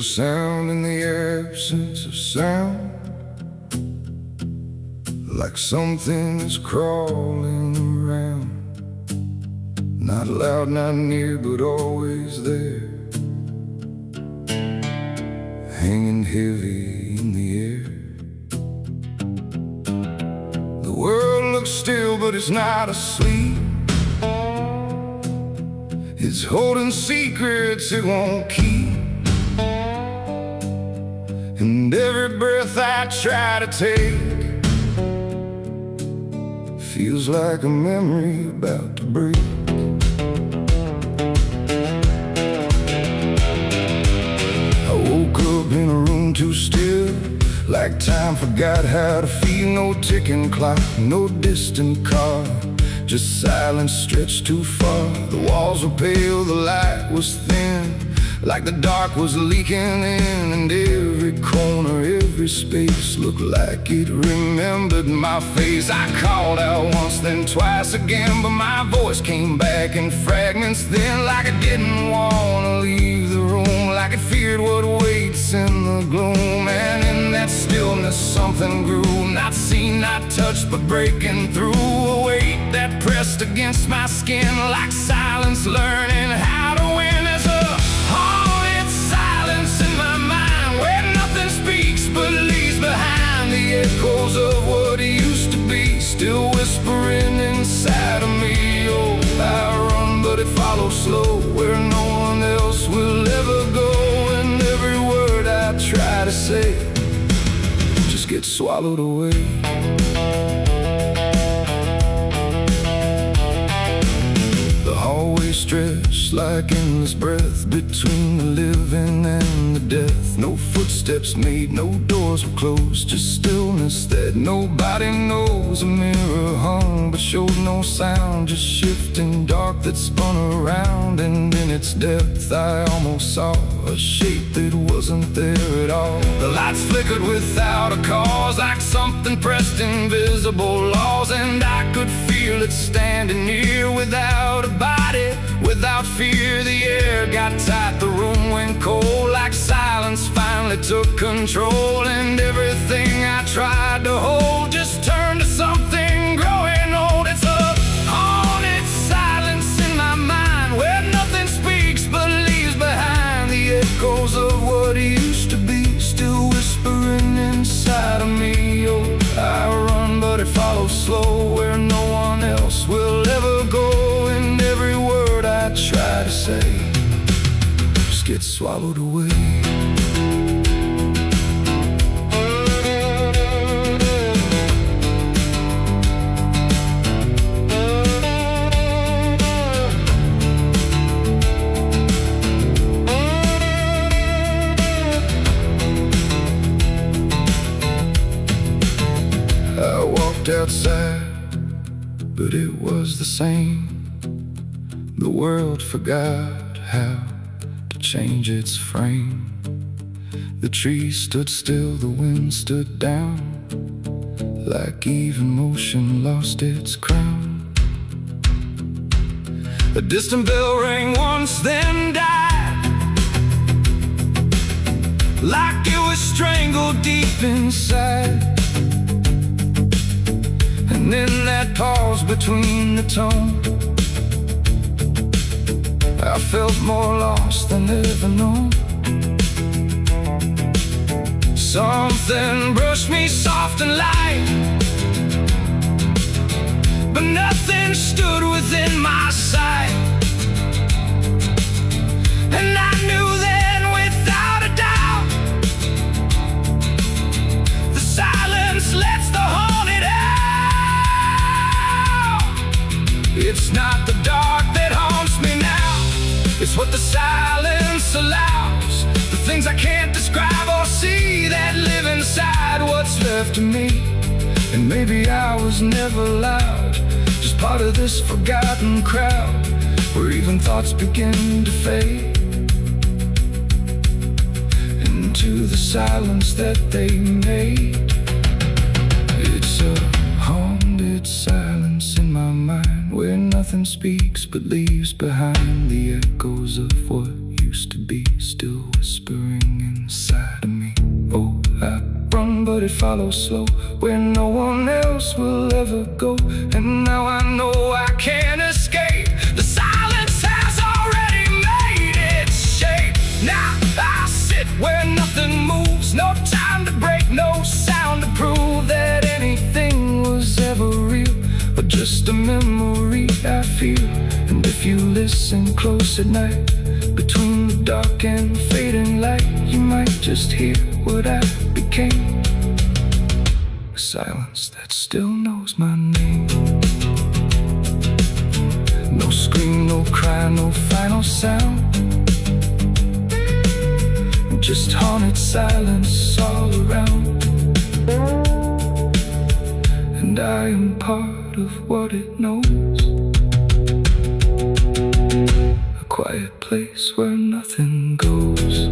sound in the absence of sound, like something is crawling around. Not loud, not near, but always there, hanging heavy in the air. The world looks still, but it's not asleep. It's holding secrets it won't keep. And every breath I try to take feels like a memory about to break. I woke up in a room too still, like time forgot how to feel. No ticking clock, no distant car, just silence stretched too far. The walls were pale, the light was thin, like the dark was leaking in. And every corner, every space looked like it remembered my face. I called out once, then twice again, but my voice came back in fragments then, like I didn't want to leave the room, like it feared what waits in the gloom. And in that stillness something grew, not seen, not touched, but breaking through. A weight that pressed against my skin, like silence learning how to win. There's a haunted silence in my mind, where nothing speaks but leaves behind the echoes of what used to be, still whispering inside of me. Oh, I run, but it follows slow, where no one else will ever go. And every word I try to say just gets swallowed away. Always stretched like endless breath between the living and the death. No footsteps made, no doors were closed, just stillness that nobody knows. A mirror hung but showed no sound, just shifting dark that spun around. And in its depth I almost saw a shape that wasn't there at all. The lights flickered without a cause, like something pressed invisible laws. And I could feel it standing near, without a body, without fear. The air got tight, the room went cold, like silence finally took control. And everything I tried to hold just turned to something growing old. It's a haunted silence in my mind, where nothing speaks but leaves behind the echoes of what used to be, still whispering inside of me. Oh, I run, but it follows slow, where no one else will ever go. And every word I try to say just gets swallowed away. I walked outside, but it was the same. The world forgot how to change its frame. The trees stood still, the wind stood down, like even motion lost its crown. A distant bell rang once, then died, like it was strangled deep inside. And in that pause between the tone, I felt more lost than ever known. Something brushed me soft and light, but nothing stood within my sight. And I knew then without a doubt, the silence lets the haunted out. It's not the dark that haunts me now, it's what the silence allows. The things I can't describe or see that live inside what's left of me. And maybe I was never loud, just part of this forgotten crowd, where even thoughts begin to fade into the silence that they made. It's a haunted silence in my mind, where nothing speaks but leaves behind the echoes of what used used to be, still whispering inside of me. Oh, I run, but it follows slow, where no one else will ever go. And now I know I can't escape. The silence has already made its shape. Now I sit where nothing moves, no time to break, no sound to prove that anything was ever real, but just a memory I feel. And if you listen close at night, between the dark and fading light, you might just hear what I became. A silence that still knows my name. No scream, no cry, no final sound, just haunted silence all around. And I am part of what it knows, a quiet place where nothing goes.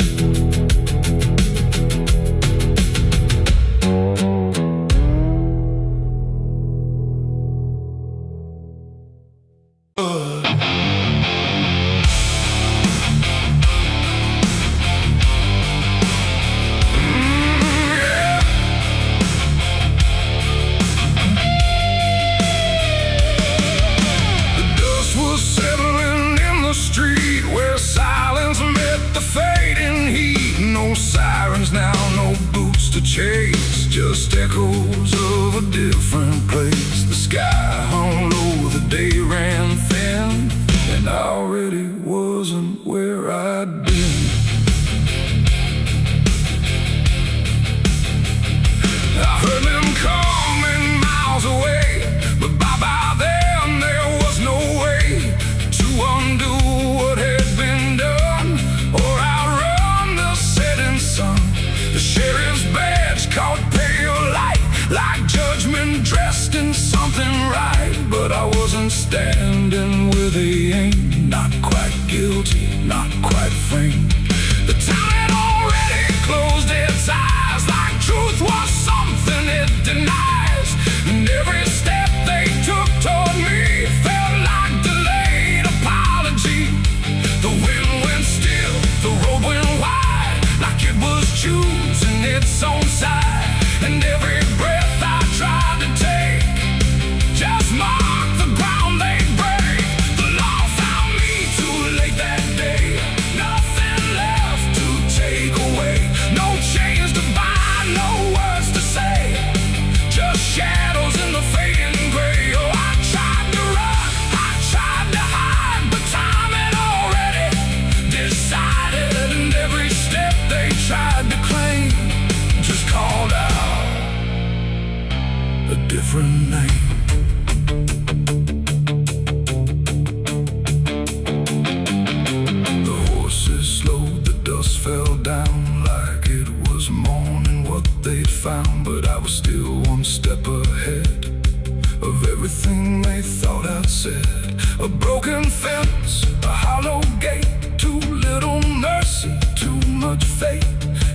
Now no boots to chase, just echoes of a different place. The sky hung low, the day ran thin, and I already wasn't where I'd been. I heard them coming miles away, but by then there was no way to undo what had been done or outrun the setting sun. The sheriff's badge caught pale light, like judgment dressed in something right. But I wasn't standing where they aimed, not quite guilty, not quite framed. The town had already closed its eyes, like truth was something it denies. And every step they took toward me felt like delayed apology. The wind went still, the road went wide, like it was choosing its own side. And every breath I tried to take just marked the ground they break. The law found me too late that day, nothing left to take away. No chains to bind, no words to say, just shadows in the fading gray. Oh, I tried to run, I tried to hide, but time had already decided. And every step they tried to claim just called out a different name. The horses slowed, the dust fell down like it was morning what they'd found. But I was still one step ahead of everything they thought I'd said. A broken fence, a hollow gate, too little mercy, too much fate.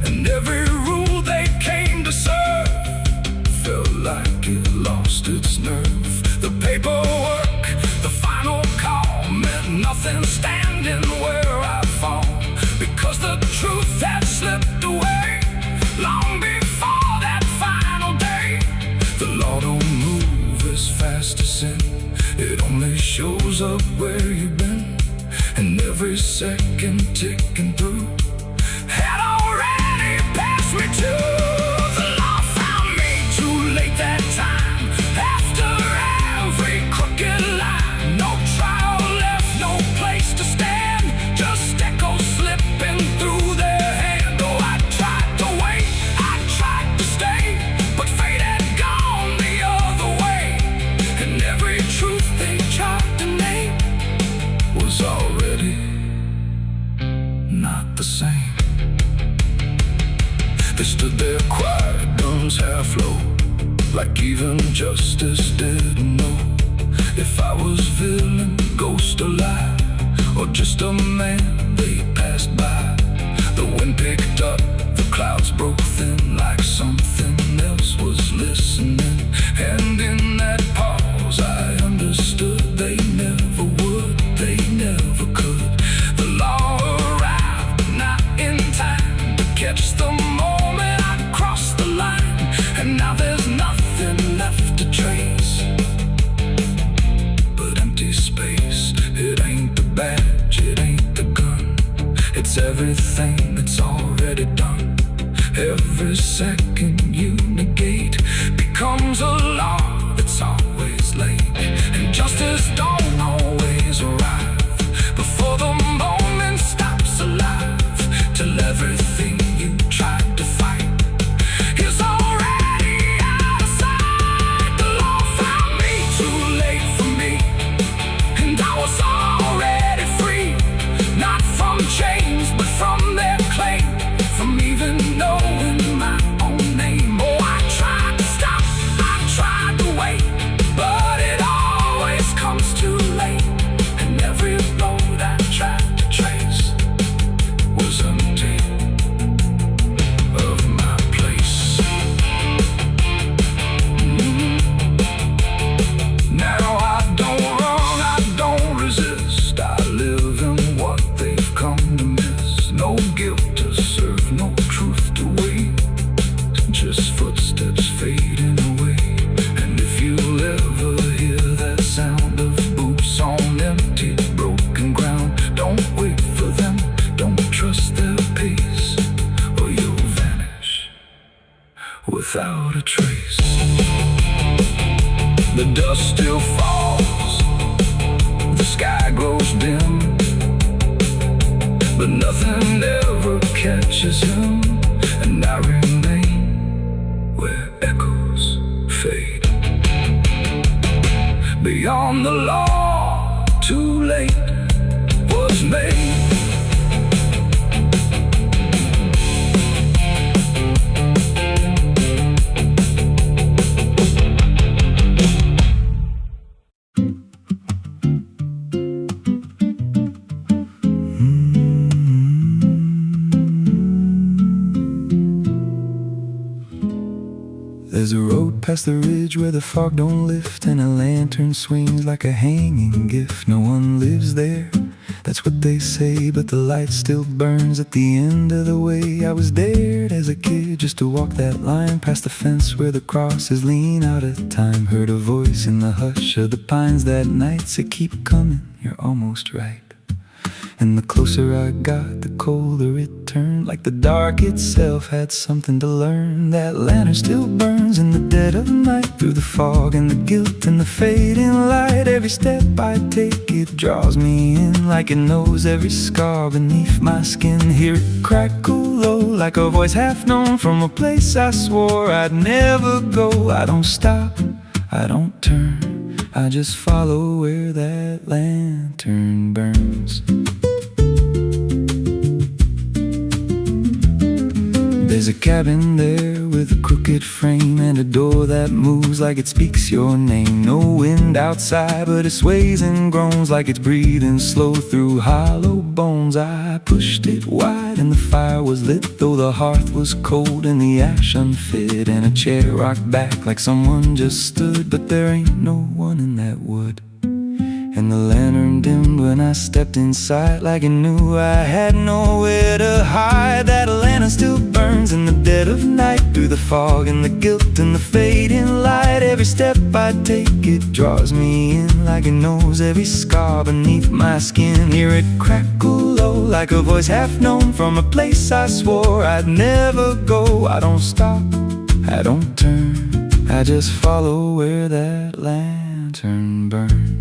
And every rule they came to serve felt like it lost its nerve. The paperwork, the final call, meant nothing standing where I fall, because the truth had slipped away long before that final day. The law don't move as fast as sin, it only shows up where you've been. And every second ticking through had already passed me too. The law found me too late that time, after every crooked line. No trial left, no place to stand, just echoes slipping through their hand. Oh, I tried to wait, I tried to stay, but fate had gone the other way. And every truth they tried to name was already not the same. They stood there quiet, guns half low, like even justice didn't know if I was villain, ghost or lie, or just a man they passed by. The wind picked up, the clouds broke thin, like something else was listening. And in that pause I understood they never would, they never could. The law arrived everything that's already done. Every second you negate becomes a law that's always late, and justice don't always arrive before the moment stops alive, till everything you tried to fight is already out of sight. The law found me too late for me, and I was already free, not from chains but from their claim, from even knowing my own name. Oh, I tried to stop, I tried to wait, but it always comes too late, and every road I tried to trace was empty of my place. Now I don't run, I don't resist, I live in what they've come to miss. No guilt to serve, no truth to wait, just footsteps fading away. And if you'll ever hear that sound of boots on empty, broken ground, don't wait for them, don't trust their pace, or you'll vanish without a trace. The dust still falls, the sky grows dim, but nothing ever catches him, and I remain where echoes fade. Beyond the law, too late was made. There's a road past the ridge where the fog don't lift, and a lantern swings like a hanging gift. No one lives there, that's what they say, but the light still burns at the end of the way. I was dared as a kid just to walk that line past the fence where the crosses lean out of time. Heard a voice in the hush of the pines that night said, keep coming, you're almost right. And the closer I got, the colder it turned, like the dark itself had something to learn. That lantern still burns in the dead of night, through the fog and the guilt and the fading light. Every step I take, it draws me in, like it knows every scar beneath my skin. Hear it crackle low, like a voice half known from a place I swore I'd never go. I don't stop, I don't turn, I just follow where that lantern burns. There's a cabin there with a crooked frame, and a door that moves like it speaks your name. No wind outside, but it sways and groans like it's breathing slow through hollow bones. I pushed it wide and the fire was lit, though the hearth was cold and the ash unfit, and a chair rocked back like someone just stood. But there ain't no one in that wood. And the lantern dimmed when I stepped inside, like it knew I had nowhere to hide. That lantern still burns in the dead of night, through the fog and the guilt and the fading light. Every step I take, it draws me in, like it knows every scar beneath my skin. Hear it crackle low, like a voice half known from a place I swore I'd never go. I don't stop, I don't turn, I just follow where that lantern burns.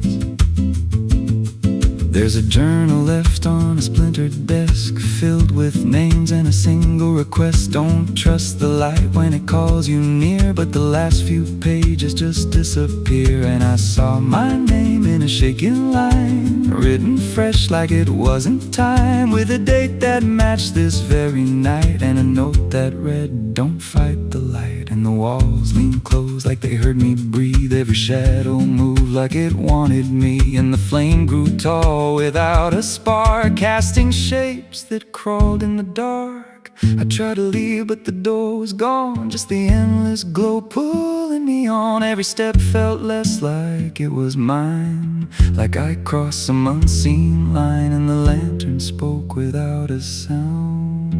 There's a journal left on a splintered desk, filled with names and a single request. Don't trust the light when it calls you near, but the last few pages just disappear. And I saw my name in a shaking line, written fresh like it wasn't time, with a date that matched this very night, and a note that read, don't fight the light. And the walls leaned close like they heard me breathe, every shadow moved like it wanted me, and the flame grew tall without a spark, casting shapes that crawled in the dark. I tried to leave, but the door was gone, just the endless glow pulling me on. Every step felt less like it was mine, like I crossed some unseen line, and the lantern spoke without a sound.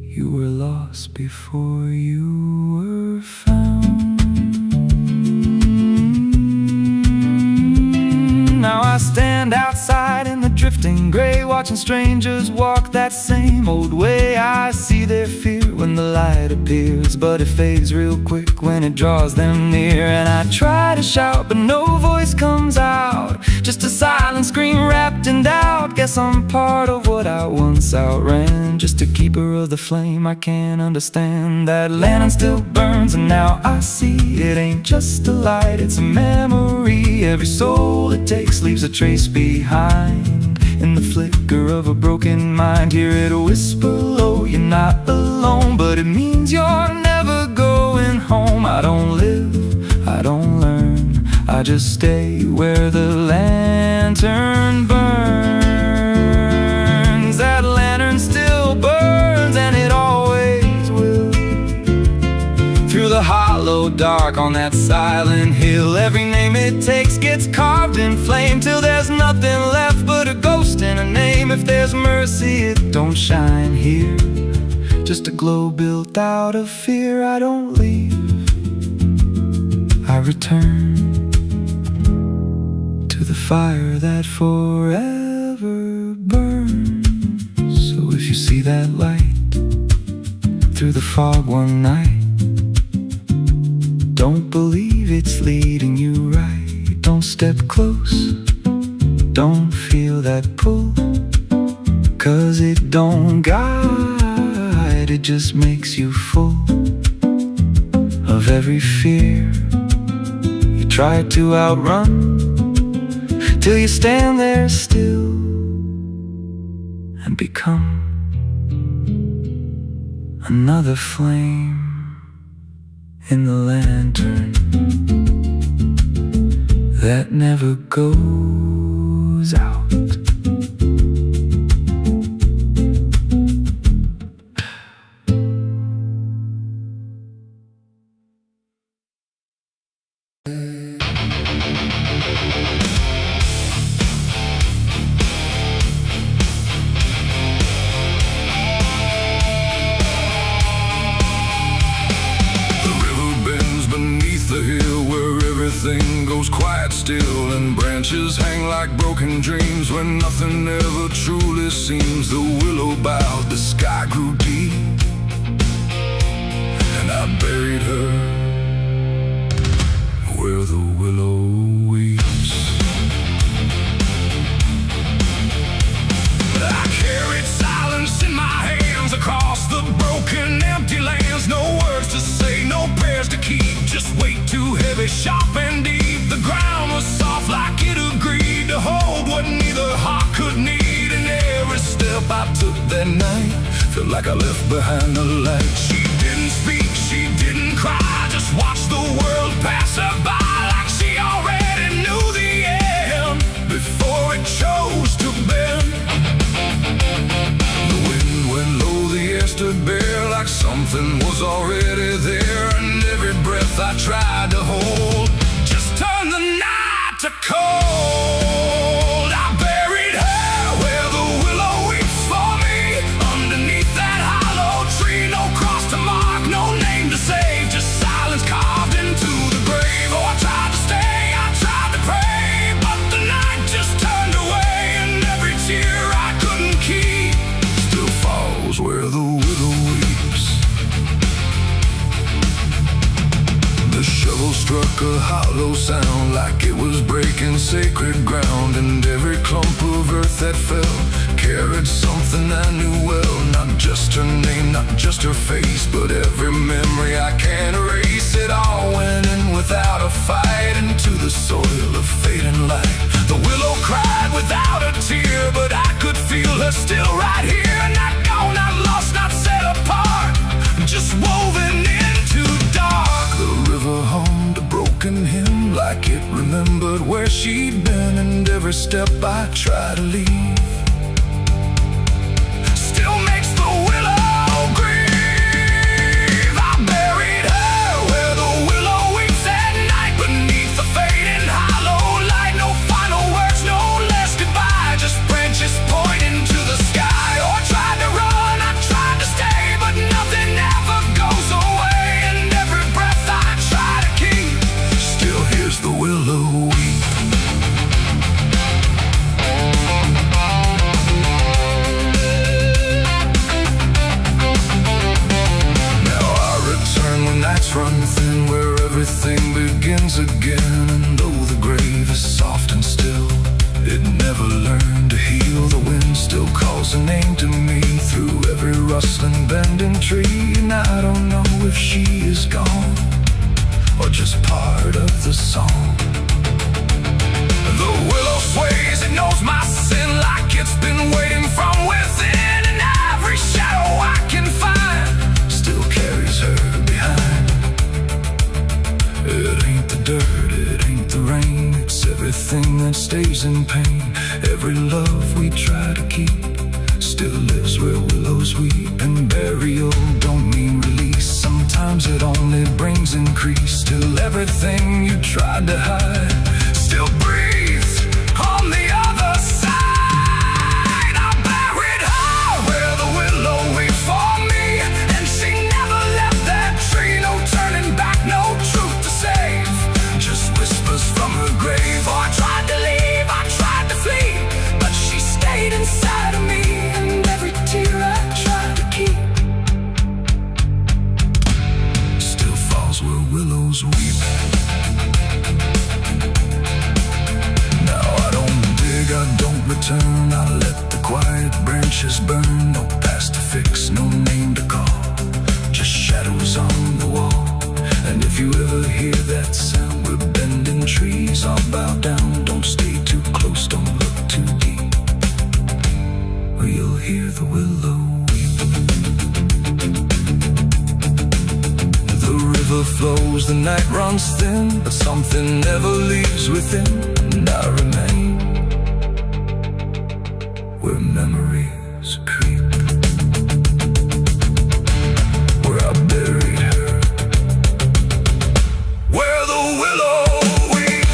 You were lost before you were found. Now I stand outside in the drifting drifting gray, watching strangers walk that same old way. I see their fear when the light appears, but it fades real quick when it draws them near. And I try to shout, but no voice comes out, just a silent scream wrapped in doubt. Guess I'm part of what I once outran, just a keeper of the flame I can't understand. That lantern still burns, and now I see it ain't just a light, it's a memory. Every soul it takes leaves a trace behind, in the flicker of a broken mind. Hear it whisper low, you're not alone, but it means you're never going home. I don't live, I don't learn, I just stay where the lantern burns. That lantern still burns, and it always will. Through the hollow dark on that silent hill, every name it takes gets carved in flame, till there's nothing left but a ghost and a name. If there's mercy, it don't shine here, just a glow built out of fear. I don't leave, I return to the fire that forever burns. So if you see that light through the fog one night, don't believe it's leading you right. Don't step close, don't feel that pull, 'cause it don't guide, it just makes you full of every fear you try to outrun, till you stand there still and become another flame in the lantern that never goes out. Everything goes quiet still, and branches hang like broken dreams when nothing ever truly seems. The willow bowed, the sky grew deep, and I buried her where the willow weeps. I carried silence in my hands across the broken empty lands. No words to say, no prayers to keep, just weight too heavy, sharp and deep. The ground was soft like it agreed to hold what neither heart could need. And every step I took that night felt like I left behind the light. She didn't speak, she didn't cry, just watched the world pass her by, like she already knew the end before it chose to bend. The wind went low, the air stood bare, like something was already there. And every breath I tried to hold just turned the night to cold. I buried her where the willow weeps for me, underneath that hollow tree. No cross to mark, no name to save, just silence carved into the grave. Oh, I tried to stay, I tried to pray, but the night just turned away, and every tear I couldn't keep still falls where the willow weeps. The shovel struck a hollow sound like it was breaking sacred ground, and every clump of earth that fell carried something I knew well. Not just her name, not just her face, but every memory I can't erase. It all went in without a fight, into the soil of fading light. The willow cried without a tear, but I could feel her still right here. Not gone, not lost, not set apart, just woven into dark. The river hummed a broken hymn like it remembered where she'd been, and every step I tried to leave still makes the willow grieve. I buried her where the willow weeps at night, beneath the fading hollow light. No final words, no less goodbye, just branches pointing to the sky. Oh, I tried to run, I tried to stay, but nothing ever goes away. And every breath I try to keep still hears the willow weep. begins again, and though the grave is soft and still, it never learned to heal. The wind still calls a name to me through every rustling, bending tree. And I don't know if she is gone or just part of the song. The willow sways, it knows my sin like it's been waiting from within. And every shadow I can find still carries her behind. It ain't the dirt, it ain't the rain, it's everything that stays in pain. Every love we try to keep still lives where willows weep. And burial don't mean release, sometimes it only brings increase. Still everything you tried to hide still breathes on the other side. I buried her where the willow weep for me, and she never left that tree. No turning back, no truth to save, just whispers from her grave. Oh, I tried to leave, I tried to flee, but she stayed inside of me. And every tear I tried to keep still falls where willows weep. Now I don't dig, I don't return, I let the quiet branches burn. No past to fix, no name to call, just shadows on the wall. And if you ever hear that sound, we're bending trees, I'll bow down. Don't stay too close, don't look too deep, or you'll hear the willow weep. The river flows, the night runs thin, but something never leaves within. And I remain where memories creep, where I buried her, where the willow weep.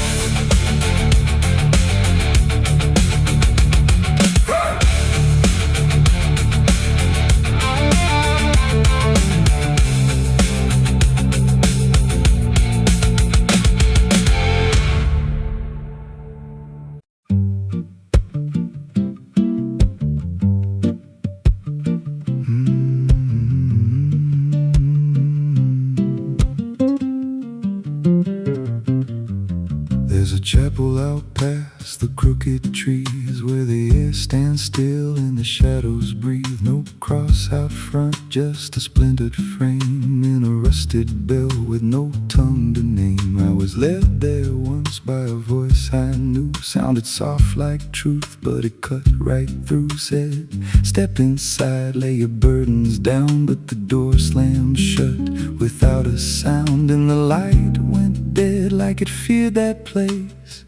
There's a chapel out past the crooked trees, where the air stands still and the shadows breathe. No cross out front, just a splintered frame in a rusted bell with no tongue to name. I was led there once by a voice I knew, sounded soft like truth, but it cut right through. Said, step inside, lay your burdens down, but the door slammed shut without a sound. And the light went dead like it feared that place,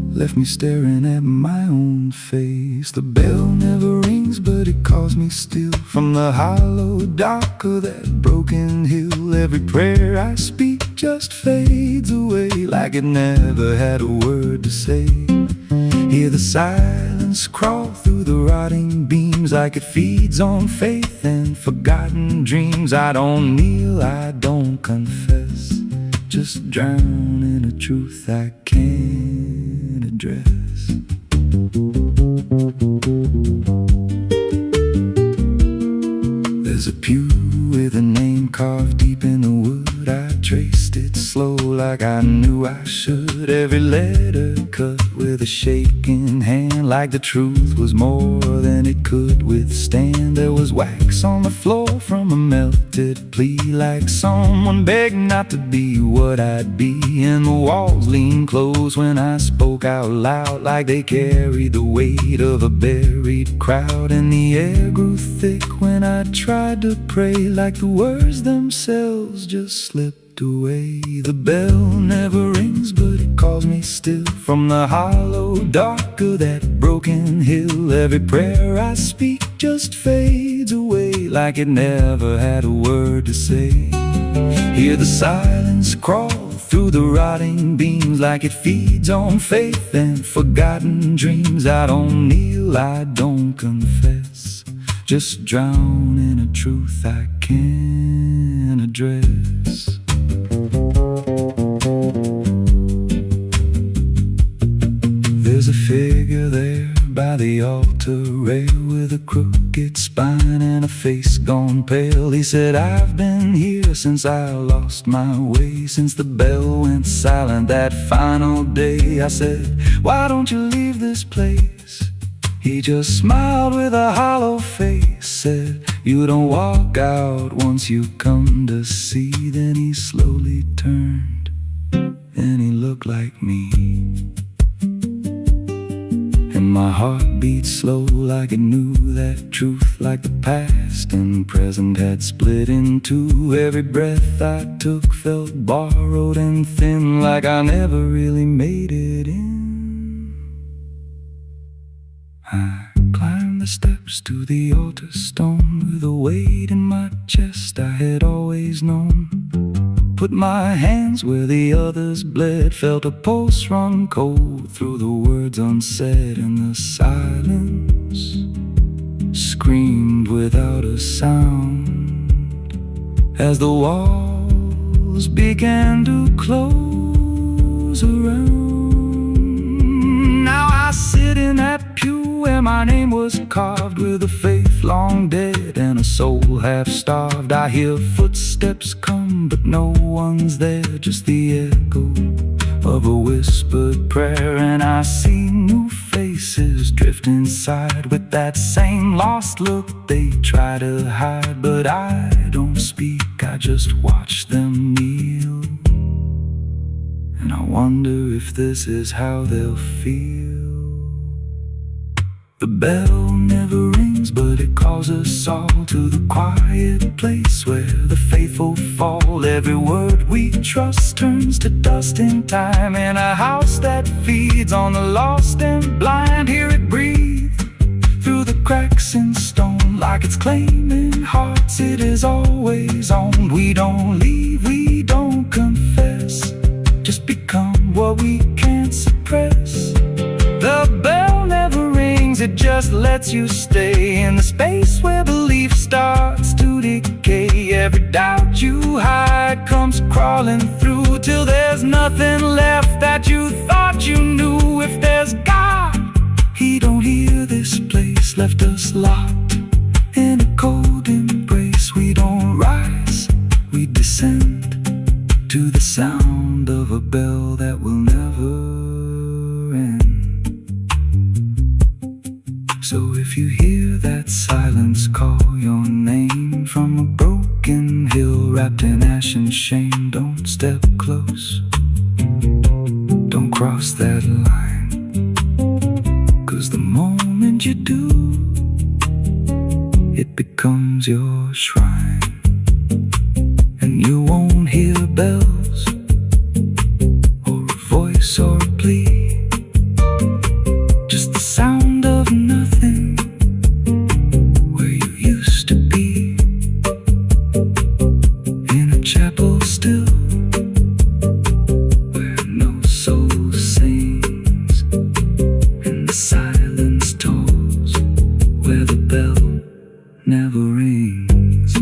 left me staring at my own face. The bell never rings, but it calls me still from the hollow dark of that broken hill. Every prayer I speak just fades away like it never had a word to say. Hear the silence crawl through the rotting beams like it feeds on faith and forgotten dreams. I don't kneel, I don't confess, just drown in a truth I can't address. There's a pew with a name carved deep in the wood. I traced it slow like I knew I should. Every letter cut with a shaking hand, like the truth was more than it could withstand. There was wax on the floor from a melted plea, like someone begged not to be what I'd be. And the walls leaned close when I spoke out loud, like they carried the weight of a buried crowd. And the air grew thick when I tried to pray, like the words themselves just slipped away. The bell never rings, but it calls me still from the hollow dark of that broken hill. Every prayer I speak just fades away like it never had a word to say. Hear the silence crawl through the rotting beams like it feeds on faith and forgotten dreams. I don't kneel, I don't confess, just drown in a truth I can't address. There's a figure there by by the altar rail with a crooked spine and a face gone pale. He said, I've been here since I lost my way, since the bell went silent that final day. I said, why don't you leave this place? He just smiled with a hollow face, said, you don't walk out once you come to see. Then he slowly turned, and he looked like me. And my heart beat slow like it knew that truth, like the past and present had split in two. Every breath I took felt borrowed and thin, like I never really made it in. I climbed the steps to the altar stone with a weight in my chest I had always known. Put my hands where the others bled, felt a pulse run cold through the words unsaid, and the silence screamed without a sound as the walls began to close around. Now I sit in that pew where my name was carved, with a faith long dead and a soul half starved. I hear footsteps come, but no one's there, just the echo of a whispered prayer. And I see new faces drift inside with that same lost look they try to hide. But I don't speak, I just watch them kneel, and I wonder if this is how they'll feel. The bell never rings, but it calls us all to the quiet place where the faithful fall. Every word we trust turns to dust in time, in a house that feeds on the lost and blind. Hear it breathe through the cracks in stone, like it's claiming hearts it is always owned. We don't leave, we don't confess, just become what we can't suppress. The bell never rings, it just lets you stay in the space where belief starts to decay. Every doubt you hide comes crawling through, till there's nothing left that you thought you knew. If there's God, He don't hear this place, left us locked in a cold embrace. We don't rise, we descend to the sound of a bell that will never end. So if you hear that silence call your name from a broken hill wrapped in ash and shame, don't step close, don't cross that line, 'cause the moment you do, it becomes your shrine. And you won't hear bells or a voice or a plea, just the sound of nothing where you used to be, in a chapel still where no soul sings, and the silence tolls where the bell never rings.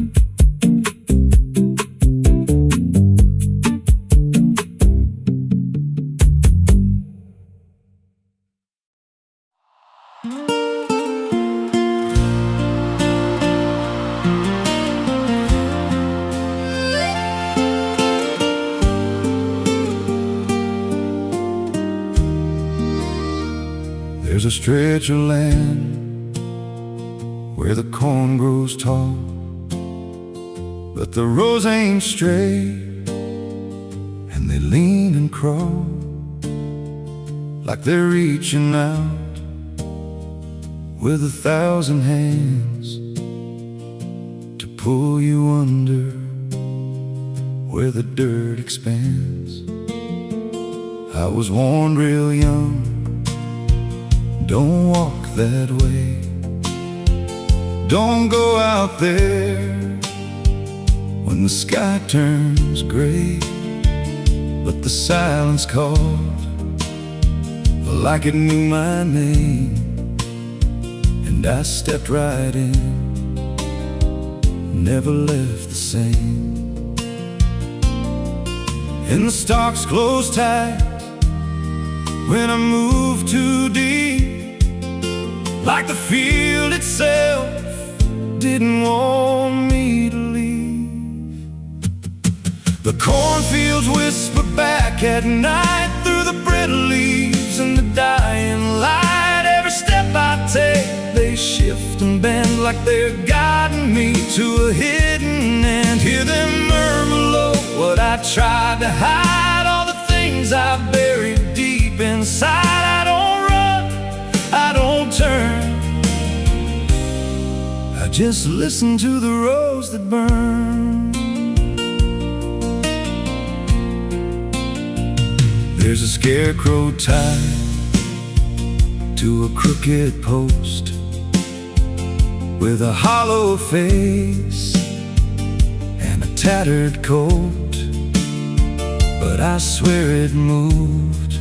There's a stretch of land where the corn grows tall, but the rows ain't straight, and they lean and crawl like they're reaching out with 1,000 hands to pull you under where the dirt expands. I was warned real young, don't walk that way, don't go out there when the sky turns gray. But the silence called like it knew my name, and I stepped right in, never left the same. And the stalks closed tight when I moved too deep, like the field itself didn't want me to leave. The cornfields whisper back at night through the brittle leaves and the dying light. Every step I take, they shift and bend like they're guiding me to a hidden end. Hear them murmur low what I tried to hide, all the things I buried deep inside. I don't run, I don't turn, I just listen to the rose that burn. There's a scarecrow tied to a crooked post with a hollow face and a tattered coat, but I swear it moved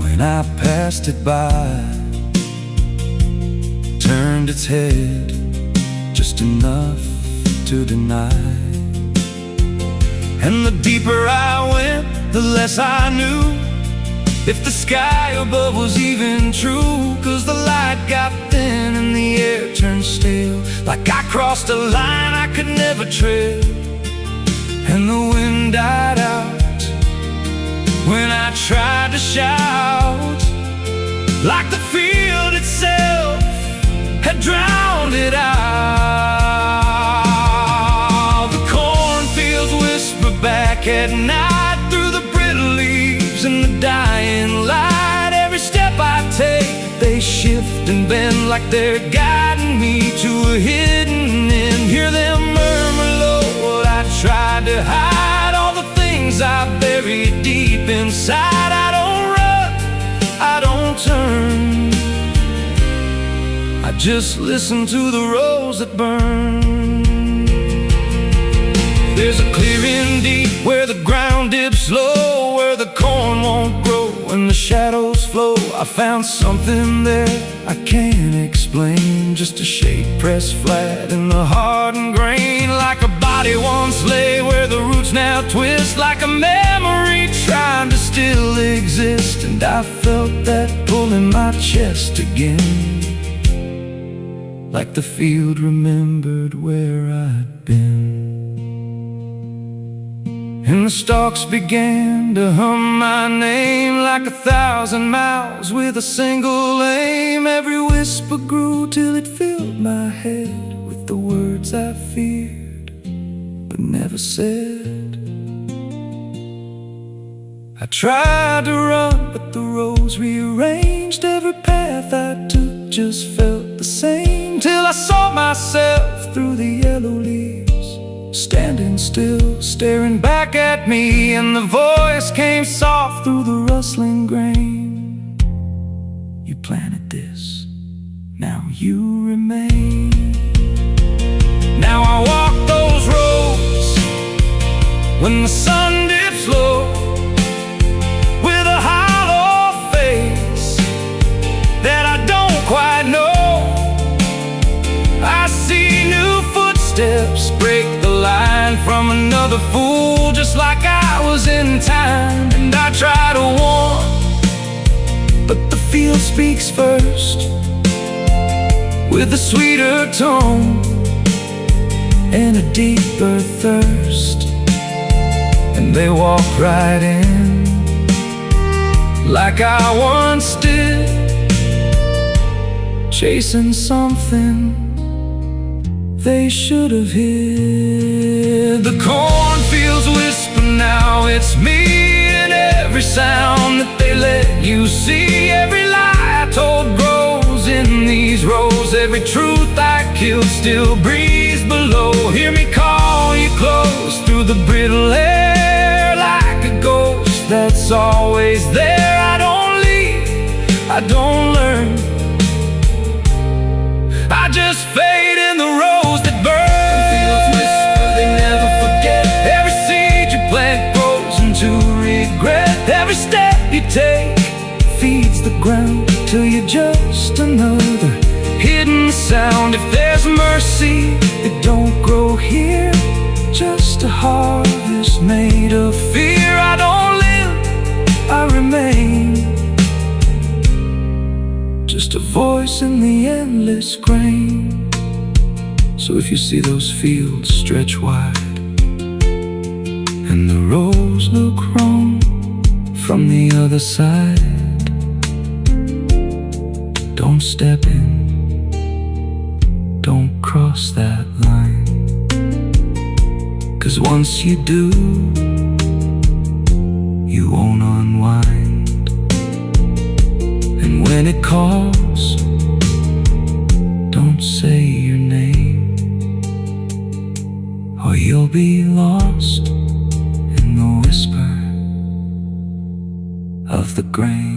when I passed it by. Turned its head just enough to deny. And the deeper I went, the less I knew if the sky above was even true. 'Cause the light got thin and the air turned stale, like I crossed a line I could never tread. And the wind died out when I tried to shout, like the field itself had drowned it out. The cornfields whisper back at night through the brittle leaves and the dying light. Every step I take, they shift and bend like they're guiding me to a hidden end. Hear them murmur low what I tried to hide, all the things I buried deep inside. I don't run, I don't turn, I just listen to the rose that burn. There's a clearing deep where the ground dips low, where the corn won't grow and the shadows flow. I found something there I can't explain, just a shape pressed flat in the hardened grain, like a body once lay where the roots now twist, like a memory trying to still exist. And I felt that pull in my chest again, like the field remembered where I'd been. And the stalks began to hum my name like 1,000 mouths with a single aim. Every whisper grew till it filled my head with the words I feared but never said. I tried to run, but the rose rearranged. Every path I took just felt the same, till I saw myself through the yellow leaves, standing still, staring back at me. And the voice came soft through the rustling grain: you planted this, now you remain. Now I walk those roads when the sun dips low, with a hollow face that I don't quite know. I see new footsteps break the line from another fool, just like I was in time. And I try to warn, but the field speaks first, with a sweeter tone and a deeper thirst. And they walk right in, like I once did, chasing something they should have hid. The cornfields whisper now, it's me, and every sound that they let you see. Every lie I told grows in these rows, every truth I killed still breathes below. Hear me call you close through the brittle air, like a ghost that's always there. I don't leave, I don't learn, I just fade in the rose that burns. Fields whisper, they never forget. Every seed you plant grows into regret. Every step you take feeds the ground till you're just another hidden sound. If there's mercy, it don't grow here, just a harvest made of fear. I don't live, I remain, just a voice lost in the endless grain. So if you see those fields stretch wide and the rows look wrong from the other side, don't step in, don't cross that line. 'Cause once you do, you won't unwind. And when it calls, don't say your name, or you'll be lost in the whisper of the grain.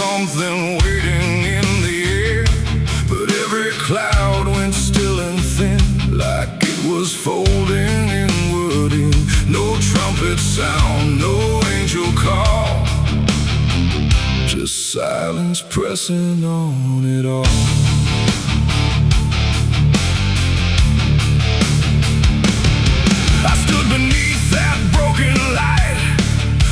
Something waiting in the air, but every cloud went still and thin, like it was folding inward in. No trumpet sound, no angel call, just silence pressing on it all. I stood beneath that broken light,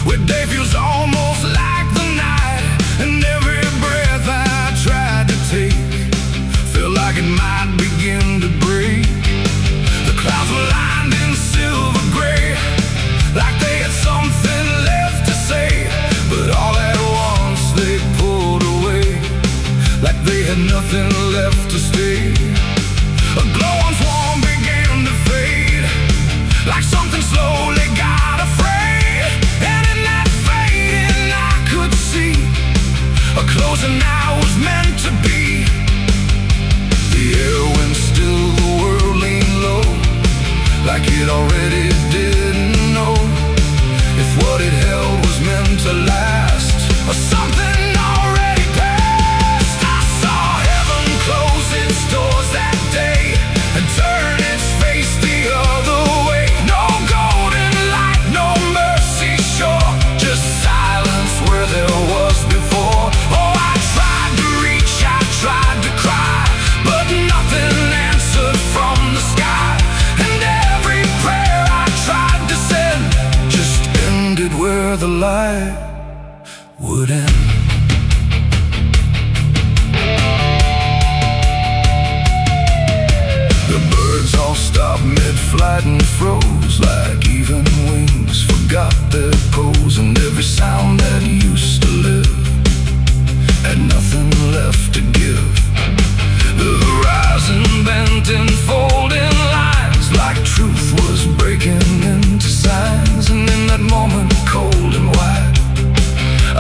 where day feels almost like the night, and every breath I tried to take felt like it might begin to break. The clouds were lined in silver gray, like they had something left to say, but all at once they pulled away, like they had nothing left to stay. A glow once warm began to fade, like something slowly got afraid, and in that fading I could see a closing I was meant to be. The air went still, the world leaned low, like it already didn't know if what it held was meant to last, or something already passed. I saw heaven close its doors that day and turn its face the other way. No golden light, no mercy shore, just silence where there was before. Oh, I tried to reach, I tried to cry, but nothing answered from the sky, and every prayer I tried to send just ended where the light would end. The birds all stopped mid-flight and froze, like even wings forgot their pose, and every sound that used to live had nothing left to give. The horizon bent in folding lines, like truth was breaking into signs, and in that moment, cold and wide,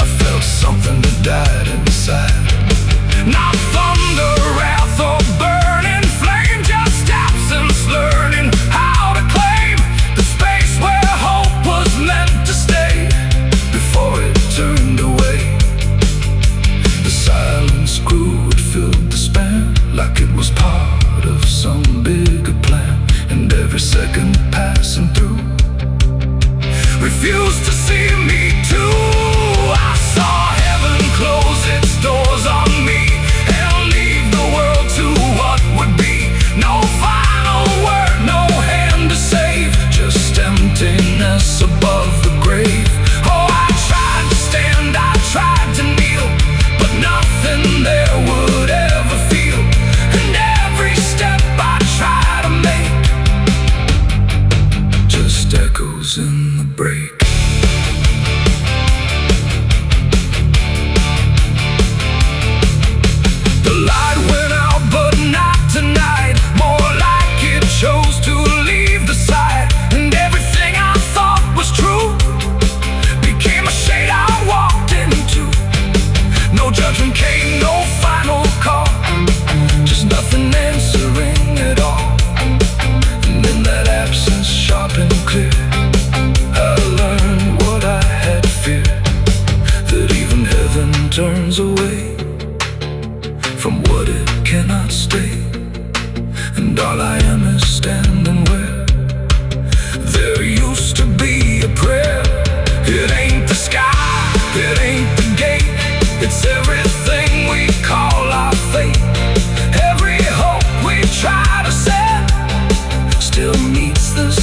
I felt something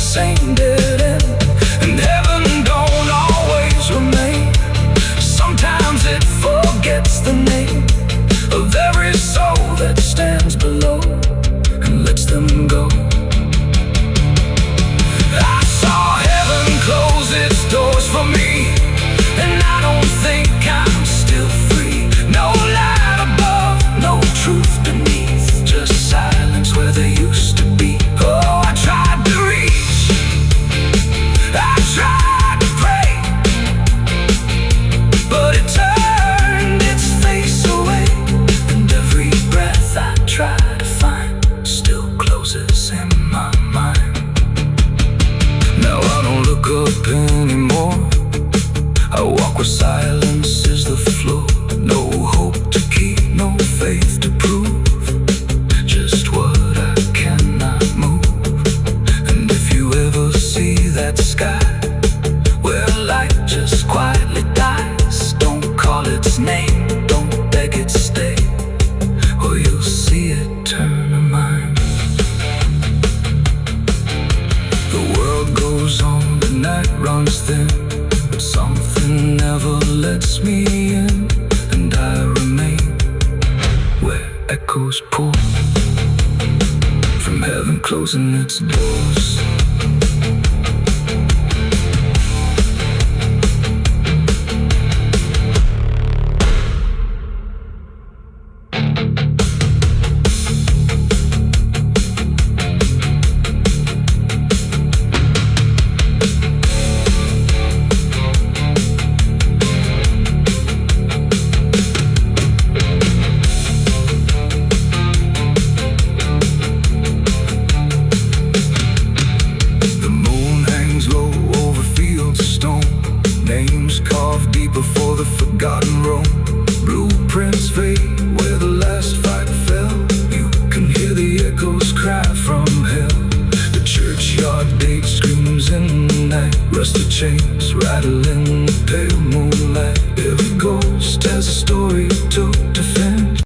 same dead end. And heaven don't always remain. Sometimes it forgets the name of every soul that stands below and lets them go. I saw heaven close its doors for me, and I don't think I'm still free. No light above, no truth beneath, just silence where there used to be. Oh, I tried to reach, I tried to pray, but it turned its face away. And every breath I try to find still closes in my mind. Now I don't look up anymore. I walk where silence is the floor. No hope to keep, no faith to prove, just what I cannot move. And if you ever see that sky where light just quietly dies, don't call its name, don't beg it stay, or you'll see it turn a mind. The world goes on, the night runs thin, but something never lets me in, and I remain where echoes pour from heaven closing its doors. Names carved deep before the forgotten roam. Blueprints fade where the last fight fell. You can hear the echoes cry from hell. The churchyard date screams in the night. Rusted chains rattle in the pale moonlight. Every ghost has a story to defend.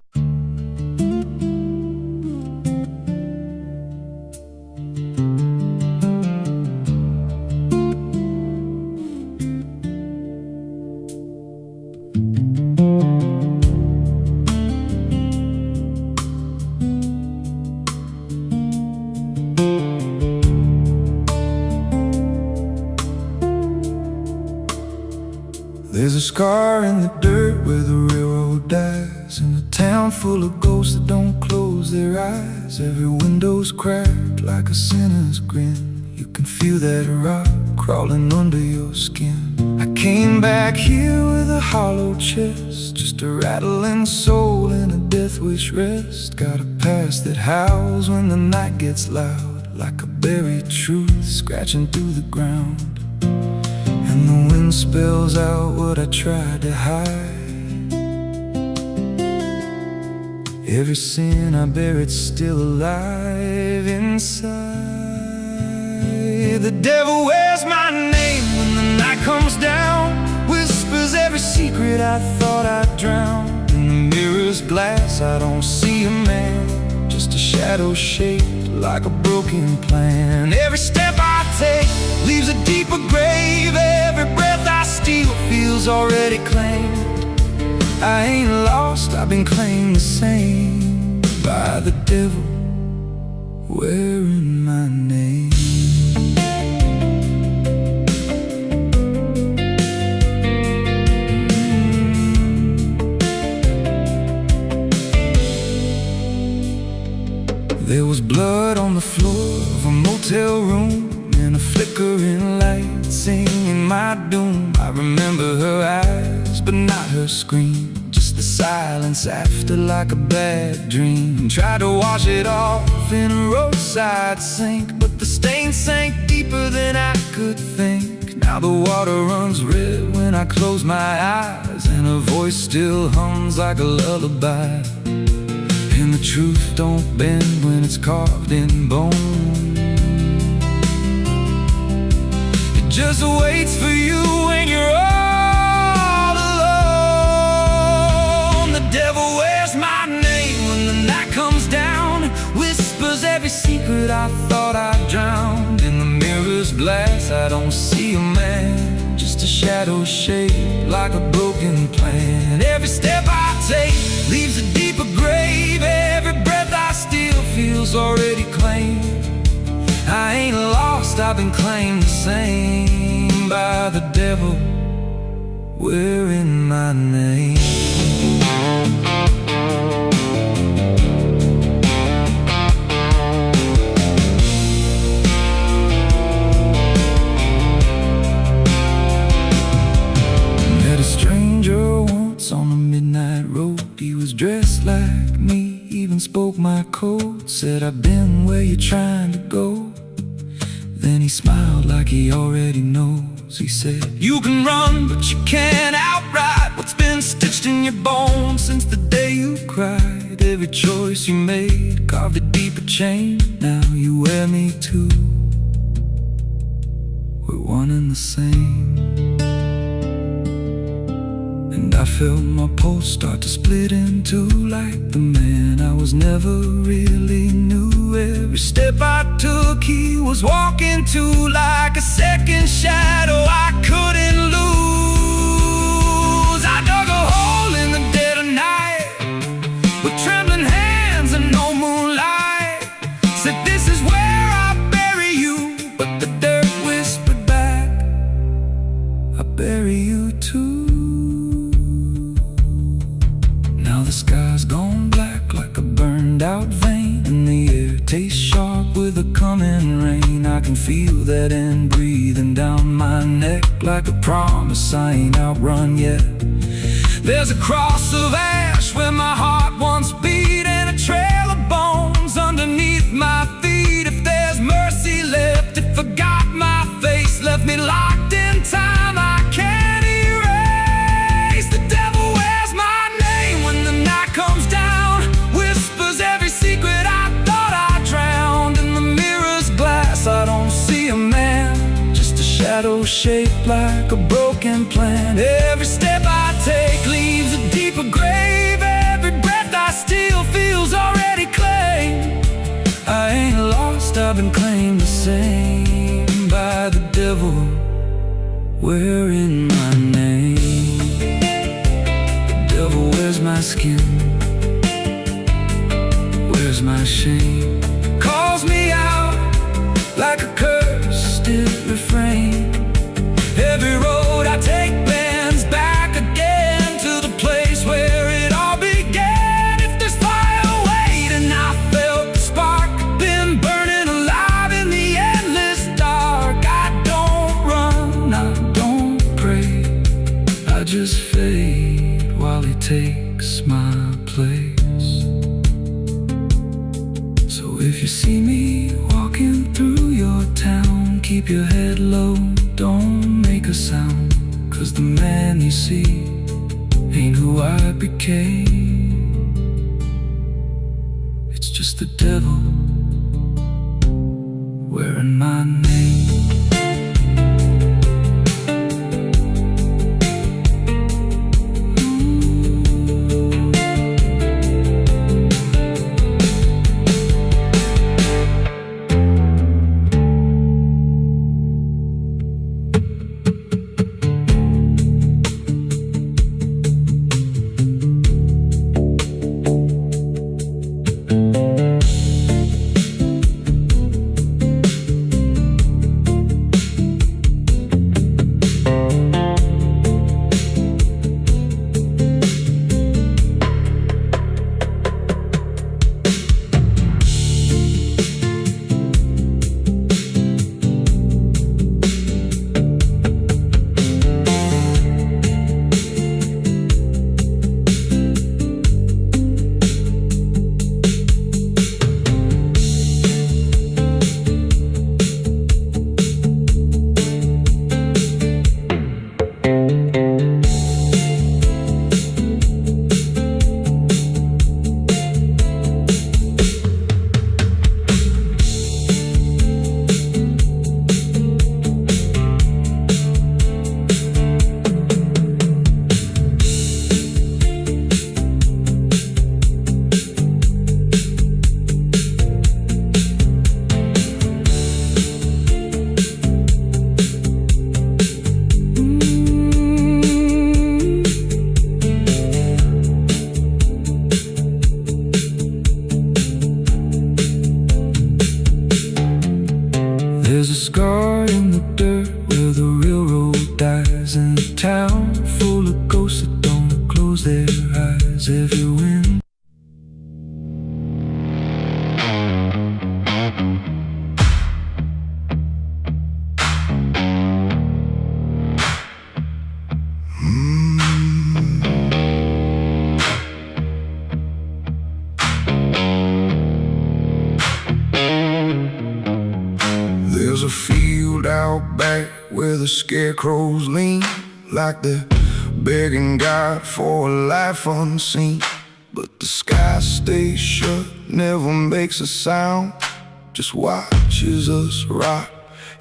There's a scar in the dirt where the railroad dies, in a town full of ghosts that don't close their eyes. Every window's cracked like a sinner's grin. You can feel that rock crawling under your skin. I came back here with a hollow chest, just a rattling soul in a death wish rest. Got a past that howls when the night gets loud, like a buried truth scratching through the ground. And the wind spells out what I tried to hide. Every sin I buried still alive inside. The devil wears my name when the night comes down, whispers every secret I thought I'd drown. In the mirror's glass I don't see a man, just a shadow shaped like a broken plan. Every step I take leaves a deeper grave. Every breath I steal feels already claimed. I ain't lost, I've been claimed the same by the devil wearing my name. There was blood on the floor of a motel room, and a flickering light singing my doom. I remember her eyes, but not her scream, just the silence after like a bad dream. Tried to wash it off in a roadside sink, but the stain sank deeper than I could think. Now the water runs red when I close my eyes, and her voice still hums like a lullaby. And the truth don't bend when it's carved in bone. It just waits for you when you're all alone. The devil wears my name when the night comes down, whispers every secret I thought I drowned. In the mirror's glass, I don't see a man, just a shadow shaped like a broken plan. Every step I take leaves a deeper grave. Every breath I steal feels already claimed. I ain't lost, I've been claimed the same by the devil wearing my name. Met a stranger once on a midnight road. He was dressed like me, even spoke my code. Said, I've been where you're trying to go. Then he smiled like he already knows. He said, you can run, but you can't outride what's been stitched in your bones since the day you cried. Every choice you made carved a deeper chain. Now you wear me too. We're one and the same. And I felt my pulse start to split in two, like the man I was never really knew. Every step I took, he was walking to, like a second shadow I couldn't lose. I dug a hole in the dead of night with trembling hands and no moonlight. Said, this is where I bury you, but the dirt whispered back, I bury you too. Now the sky's gone black like a burned out vein, and the air tastes sharp with the coming rain. I can feel that end breathing down my neck like a promise I ain't outrun yet. There's a cross of ash where my heart once beat, and a trail of bones underneath my feet. If there's mercy left, it forgot my face, left me locked in time I can't erase. The devil wears my name when the night comes down, whispers every secret I thought I drowned. In the mirror's glass, I don't see a man, just a shadow shaped like a broken plan. Every step I take leaves a deeper grave. Every breath I steal feels already claimed. I ain't lost, I've been claimed the same by the devil wearing my name. The devil wears my skin, wears my shame, calls me out like a cursed refrain. Every road I take bends back again to the place where it all began. If there's fire waiting, I felt the spark, been burning alive in the endless dark. I don't run, I don't pray, I just fade while he takes my place. So if you see me walking through your town, keep your head low, don't make a sound, 'cause the man you see ain't who I became. It's just the devil wearing my name. There's a scar in the dirt where the railroad dies, in a town full of ghosts that don't close their eyes. Every wind There's a field out back where the scarecrows lean, like they're begging God for a life unseen. But the sky stays shut, never makes a sound, just watches us rot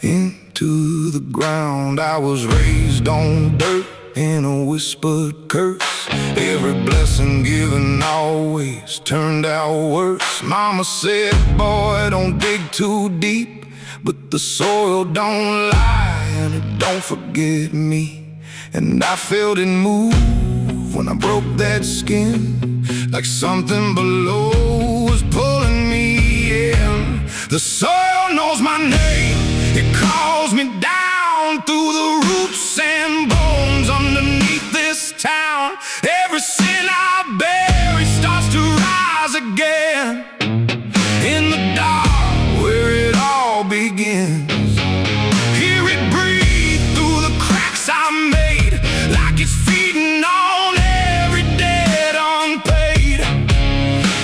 into the ground. I was raised on dirt in a whispered curse. Every blessing given always turned out worse. Mama said, boy, don't dig too deep, but the soil don't lie and it don't forget me. And I felt it move when I broke that skin, like something below was pulling me in. The soil knows my name, it calls me down through the roots and bones underneath this town. Every sin I bear, it starts to rise again in the dark where it all begins. Hear it breathe through the cracks I made, like it's feeding on every debt unpaid.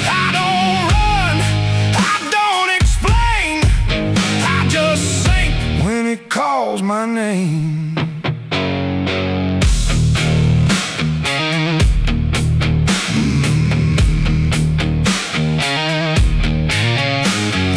I don't run, I don't explain, I just sink when it calls my name.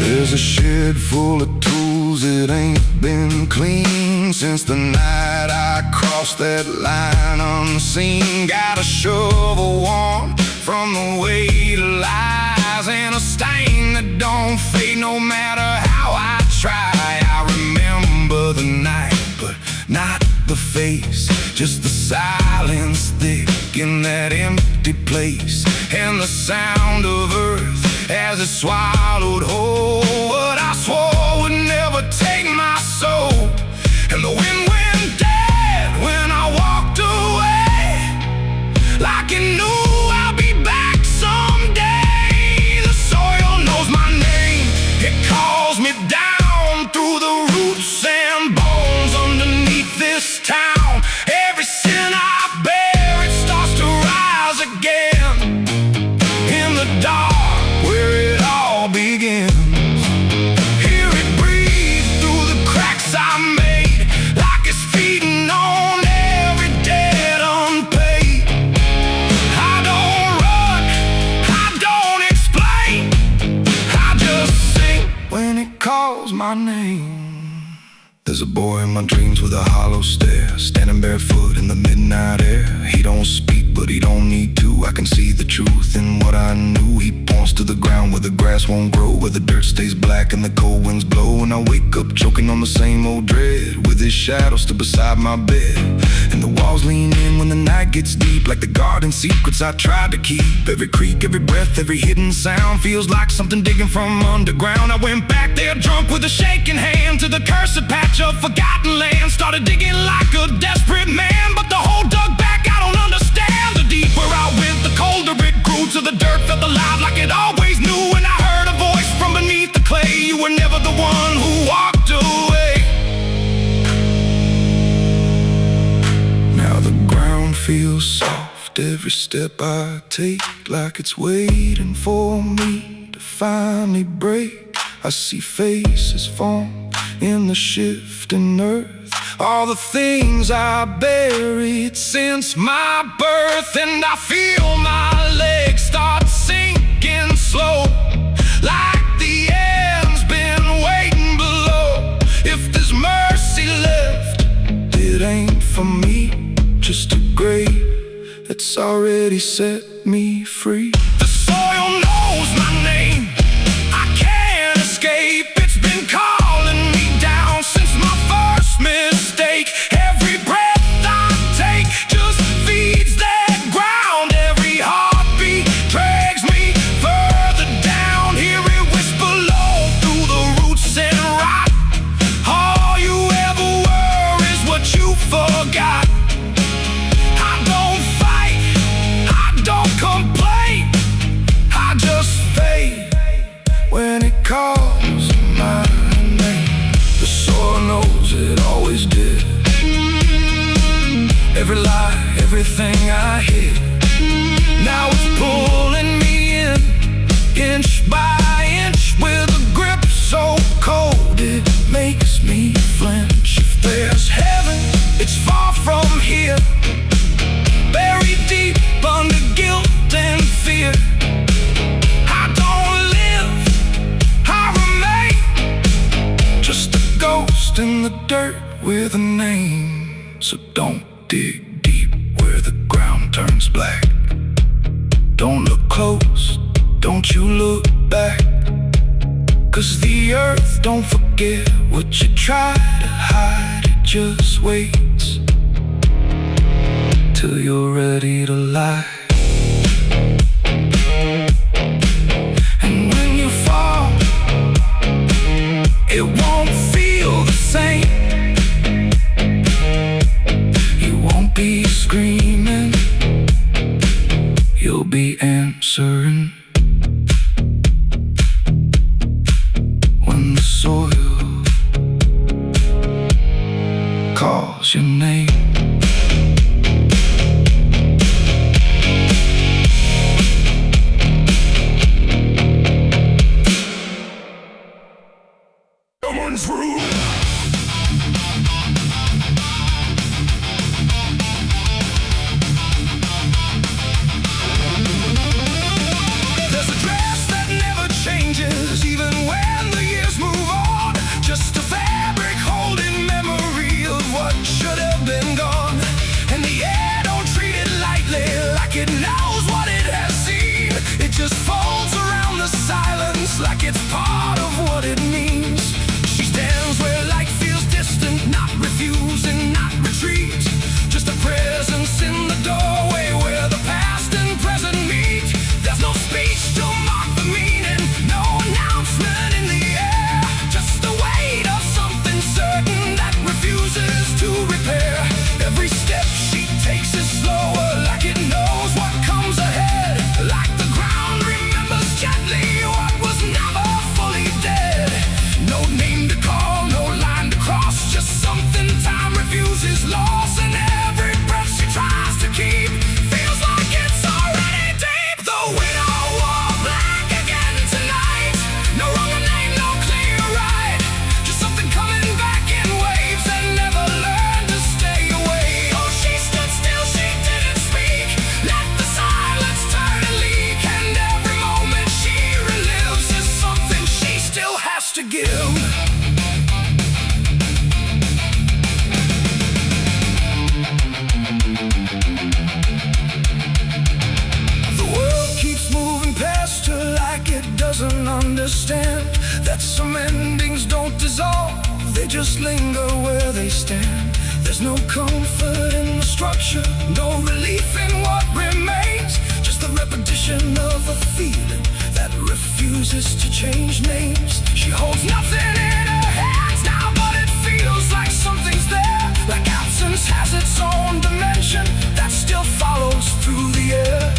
There's a shed full of tools that ain't been clean since the night I crossed that line unseen. Got a shovel warm from the weight of lies, and a stain that don't fade no matter how I try. I remember the night, but not the face, just the silence thick in that empty place, and the sound of earth as it swallowed whole what I swore would never take my soul. And the wind went dead when I walked away, like it knew I'll be back someday. The soil knows my name, it calls me down through the roots and bones underneath this town. Every sin I bear, it starts to rise again in the dark where it all begins. Hear it breathe through the cracks I made, like it's feeding on every debt unpaid. I don't run, I don't explain, I just sing when it calls my name. There's a boy in my dreams with a hollow stare, standing barefoot in the midnight air. He don't speak, but he don't need to. I can see the truth in what I knew. He points to the ground where the grass won't grow, where the dirt stays black and the cold winds blow. And I wake up choking on the same old dread, with his shadow still beside my bed. And the walls lean in when the night gets deep, like the garden secrets I tried to keep. Every creak, every breath, every hidden sound feels like something digging from underground. I went back there drunk with a shaking hand to the cursed patch of forgotten land. Started digging like a desperate man, but the hole dug back, I don't understand. The deeper I went, the colder it grew, till the dirt felt alive like it always knew. And I heard a voice from beneath the clay, you were never the one who walked away. Now the ground feels soft, every step I take, like it's waiting for me to finally break. I see faces form in the shifting earth, all the things I buried since my birth. And I feel my legs start sinking slow, like the end's been waiting below. If there's mercy left, it ain't for me, just a grave that's already set me free. The soil knows my name, I can't escape. It's been calling me down since my first mistake. Every breath I take just feeds that ground. Every heartbeat drags me further down. Hear it whisper low through the roots and rot. lost in the dirt with a name. So don't dig deep where the ground turns black. Don't look close, don't you look back. 'Cause the earth don't forget what you try to hide. It just waits till you're ready to lie. And when you fall, it won't feel the same. You won't be screaming, you'll be answering. When the soil calls your name. Someone's room. There's a dress that never changes, even when the years move on. Just a fabric holding memory of what should have been gone. And the air don't treat it lightly, like it knows what it has seen. It just folds around the silence, like it's part of what it means. She stands where light feels distant, not refusing, not retreat. Just a presence in the doorway where the past and present meet. There's no speech to mark the meaning, no announcement in the air. Just the weight of something certain that refuses to repair. Every step she takes is slower, like it knows what comes ahead. Like the ground remembers gently what was never fully dead. No name to call, no line to cross, just something time refuses loss. And every breath she tries to keep feels like it's already deep. The widow wore black again tonight. No wrong name, no clear right. Just something coming back in waves and never learned to stay away. Oh, she stood still, she didn't speak. Let the silence turn and leak. And every moment she relives is something she still has to give. The world keeps moving past her like it doesn't understand that some endings don't dissolve, they just linger where they stand. There's no comfort in the structure, no relief in what remains. Just the repetition of a feeling that refuses to change names. She holds nothing in her hands now, but it feels like something's there. Like absence has its own dimension that still follows through the air.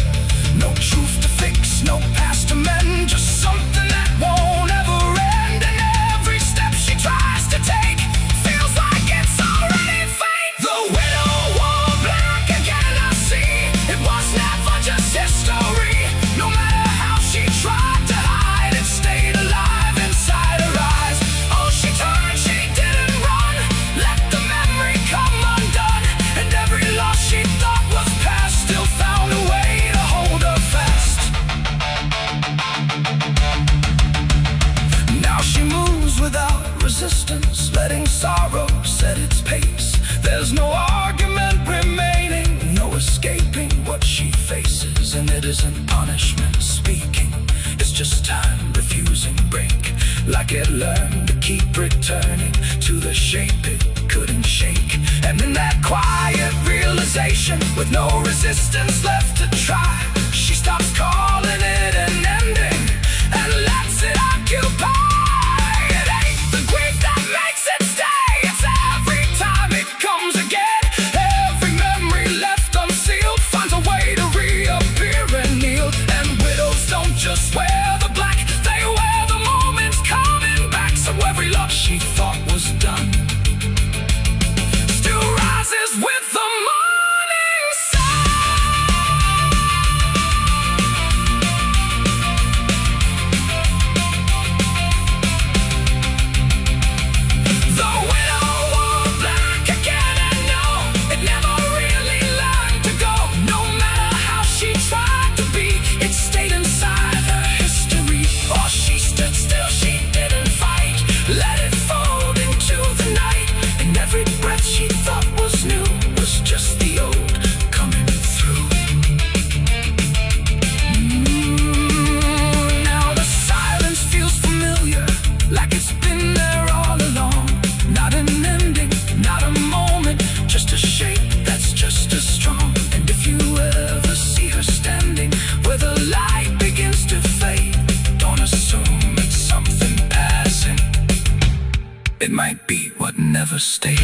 No truth to fix, no past to mend, just something that won't ever end. And every step she tries to take feels like it's already fate. The widow wore black again, I see. It was never just history. No matter how she tried to hide, it stayed alive inside her eyes. Oh, she turned, she didn't run. Let the memory come undone. And every loss she thought was past still found a way to hold her fast. Now she moves without resistance, letting sorrow set its pace. There's no argument remaining, no escaping what she faces. And it isn't punishment speaking, it's just time refusing break. Like it learned to keep returning to the shape it couldn't shake. And in that quiet realization, with no resistance left to try, she stops calling it an ending and lets it occupy. It ain't the grief that makes it stay, it's every time it comes again. Every memory left unsealed finds a way to reappear and kneel. And widows don't just wear the black, they wear the moments coming back. So every loss she thought was done still rises with the morning sun. it might be what never stayed.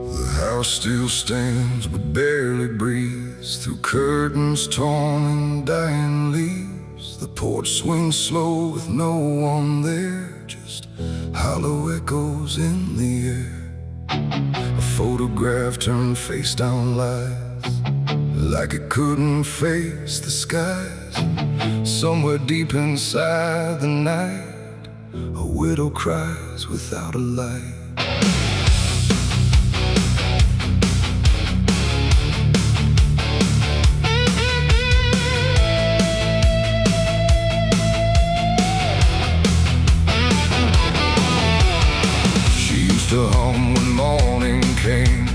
The house still stands but barely breathes through curtains torn and dying leaves. The porch swings slow with no one there, just hollow echoes in the air. A photograph turned face down lies, like it couldn't face the skies. Somewhere deep inside the night, a widow cries without a light. To hum when morning came,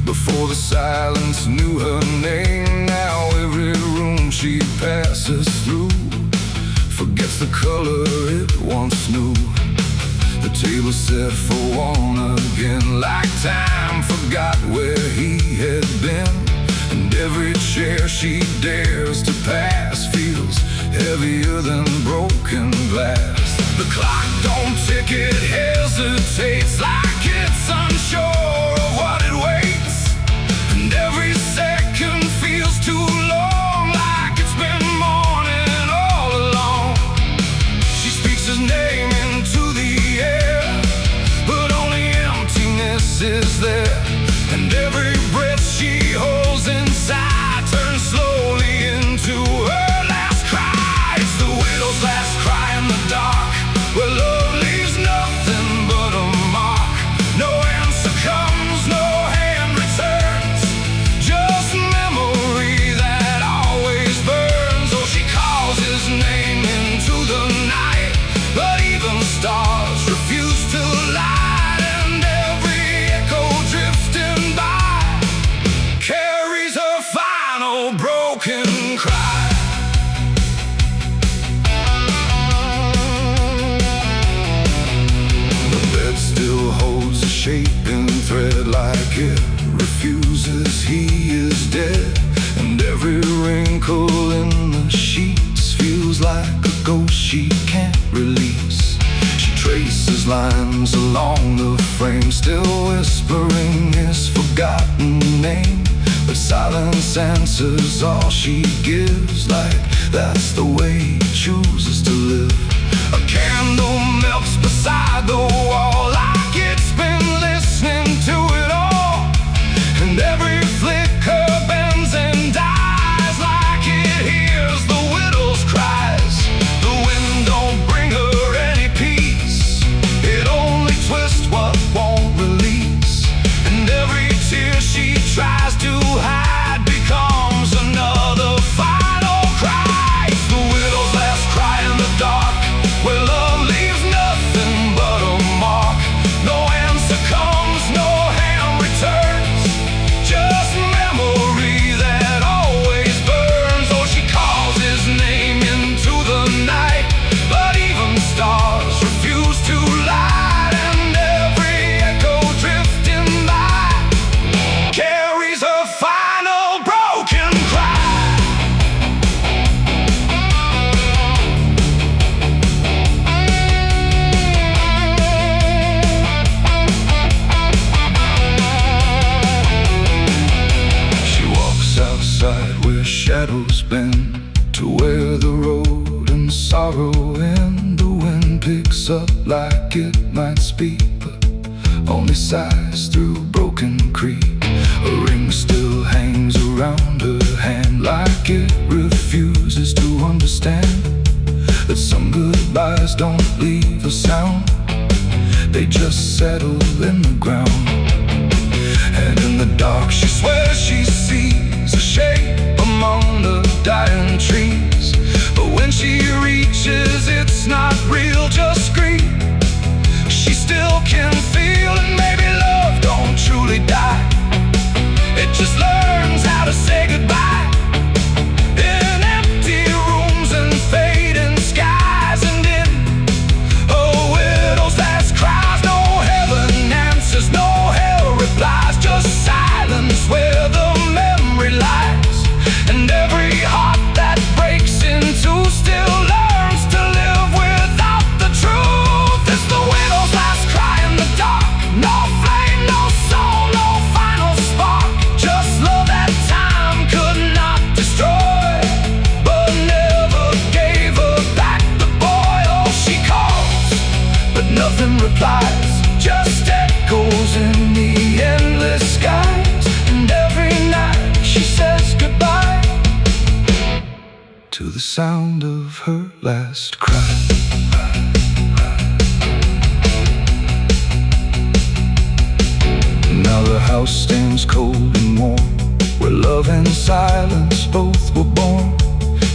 before the silence knew her name. Now every room she passes through forgets the color it once knew. The table set for one again, like time forgot where he had been. And every chair she dares to pass feels heavier than broken glass. The clock don't tick, it hesitates, like it's unsure of what it waits. And every second feels too long, like it's been mourning all along. She speaks his name into the air, but only emptiness is there. And every breath she holds inside turns slowly into her last cry. It's the widow's last cry in the dark, where love leaves nothing but a mark. No answer comes, no hand returns, just memory that always burns. Oh, she calls his name into the night, but even stars refuse to light. And every echo drifting by carries her final broken cry. Still holds a shaping thread, like it refuses he is dead. And every wrinkle in the sheets feels like a ghost she can't release. She traces lines along the frame, still whispering his forgotten name. But silence answers all she gives, like that's the way he chooses to live. A candle melts beside the wall, like it's been listening to it all. And every flicker bends and dies, like it hears the widow's cries. The wind don't bring her any peace, it only twists what won't release. And every tear she tries to hide becomes another final cry. It's the widow's last cry in the dark, where love leaves nothing but a mark. No answer comes, no hand returns, just memory that always burns. Oh, she calls his name into the night, but even stars refuse to light. And every echo drifting by carries her final broken cry. She walks outside where shadows bend, to where the road and sorrow end. The wind picks up like it might speak, but only sighs through broken creek. A ring still hangs around her hand, like it refuses to understand that some goodbyes don't leave a sound, they just settle in the ground. And in the dark she swears she sees a shape among the dying trees. But when she reaches, it's not real, just grief. She still can feel, and maybe love don't truly die, it just learns how to say goodbye. In empty rooms and fading skies, and in a widow's last cries, no heaven answers, no hell replies, just silence. sound of her last cry. Now the house stands cold and warm, where love and silence both were born.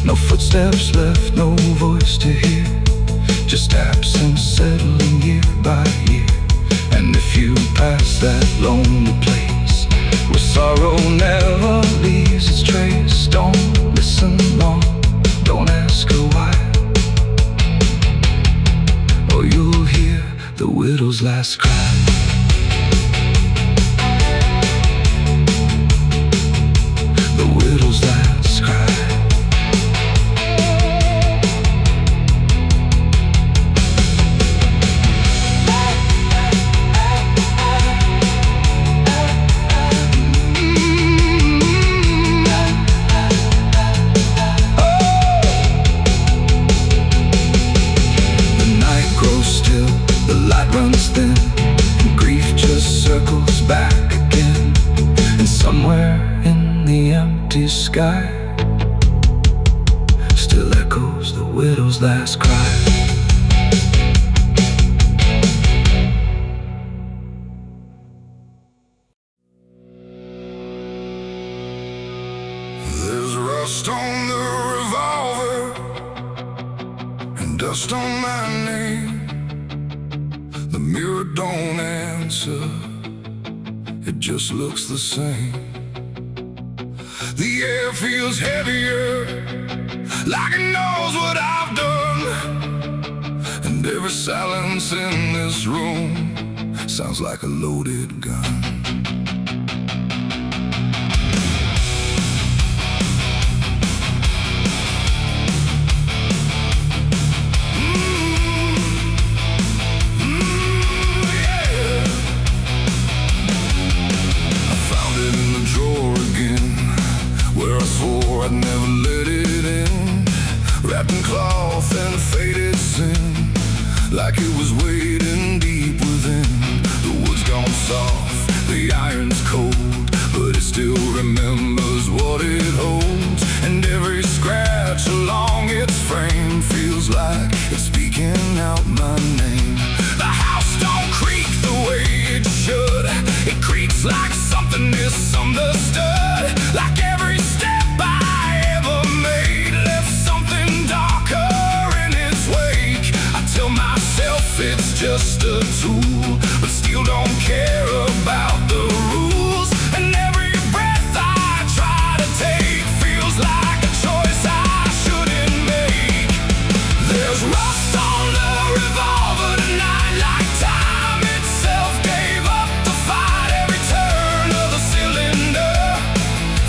No footsteps left, no voice to hear, just absence settling year by year. And if you pass that lonely place where sorrow never leaves its trace, don't listen long, don't ask her why, or you'll hear the widow's last cry. The widow's last cry. Sky still echoes the widow's last cry. There's rust on the revolver and dust on my name. The mirror don't answer, it just looks the same. The air feels heavier, like it knows what I've done. And every silence in this room sounds like a loaded gun. Yeah. I found it in the drawer again, where I swore I'd never let it in, wrapped in cloth and faded sin, like it was waiting deep within. The wood's gone soft, the iron's cold, but it still remembers what it holds. And every scratch along its frame feels like it's speaking out my name. The house don't creak the way it should, it creaks like something misunderstood, like every step I ever made left something darker in its wake. I tell myself it's just a tool, but still don't care about the rules. And every breath I try to take feels like a choice I shouldn't make. There's rust on the revolver tonight, like time itself gave up the fight. Every turn of the cylinder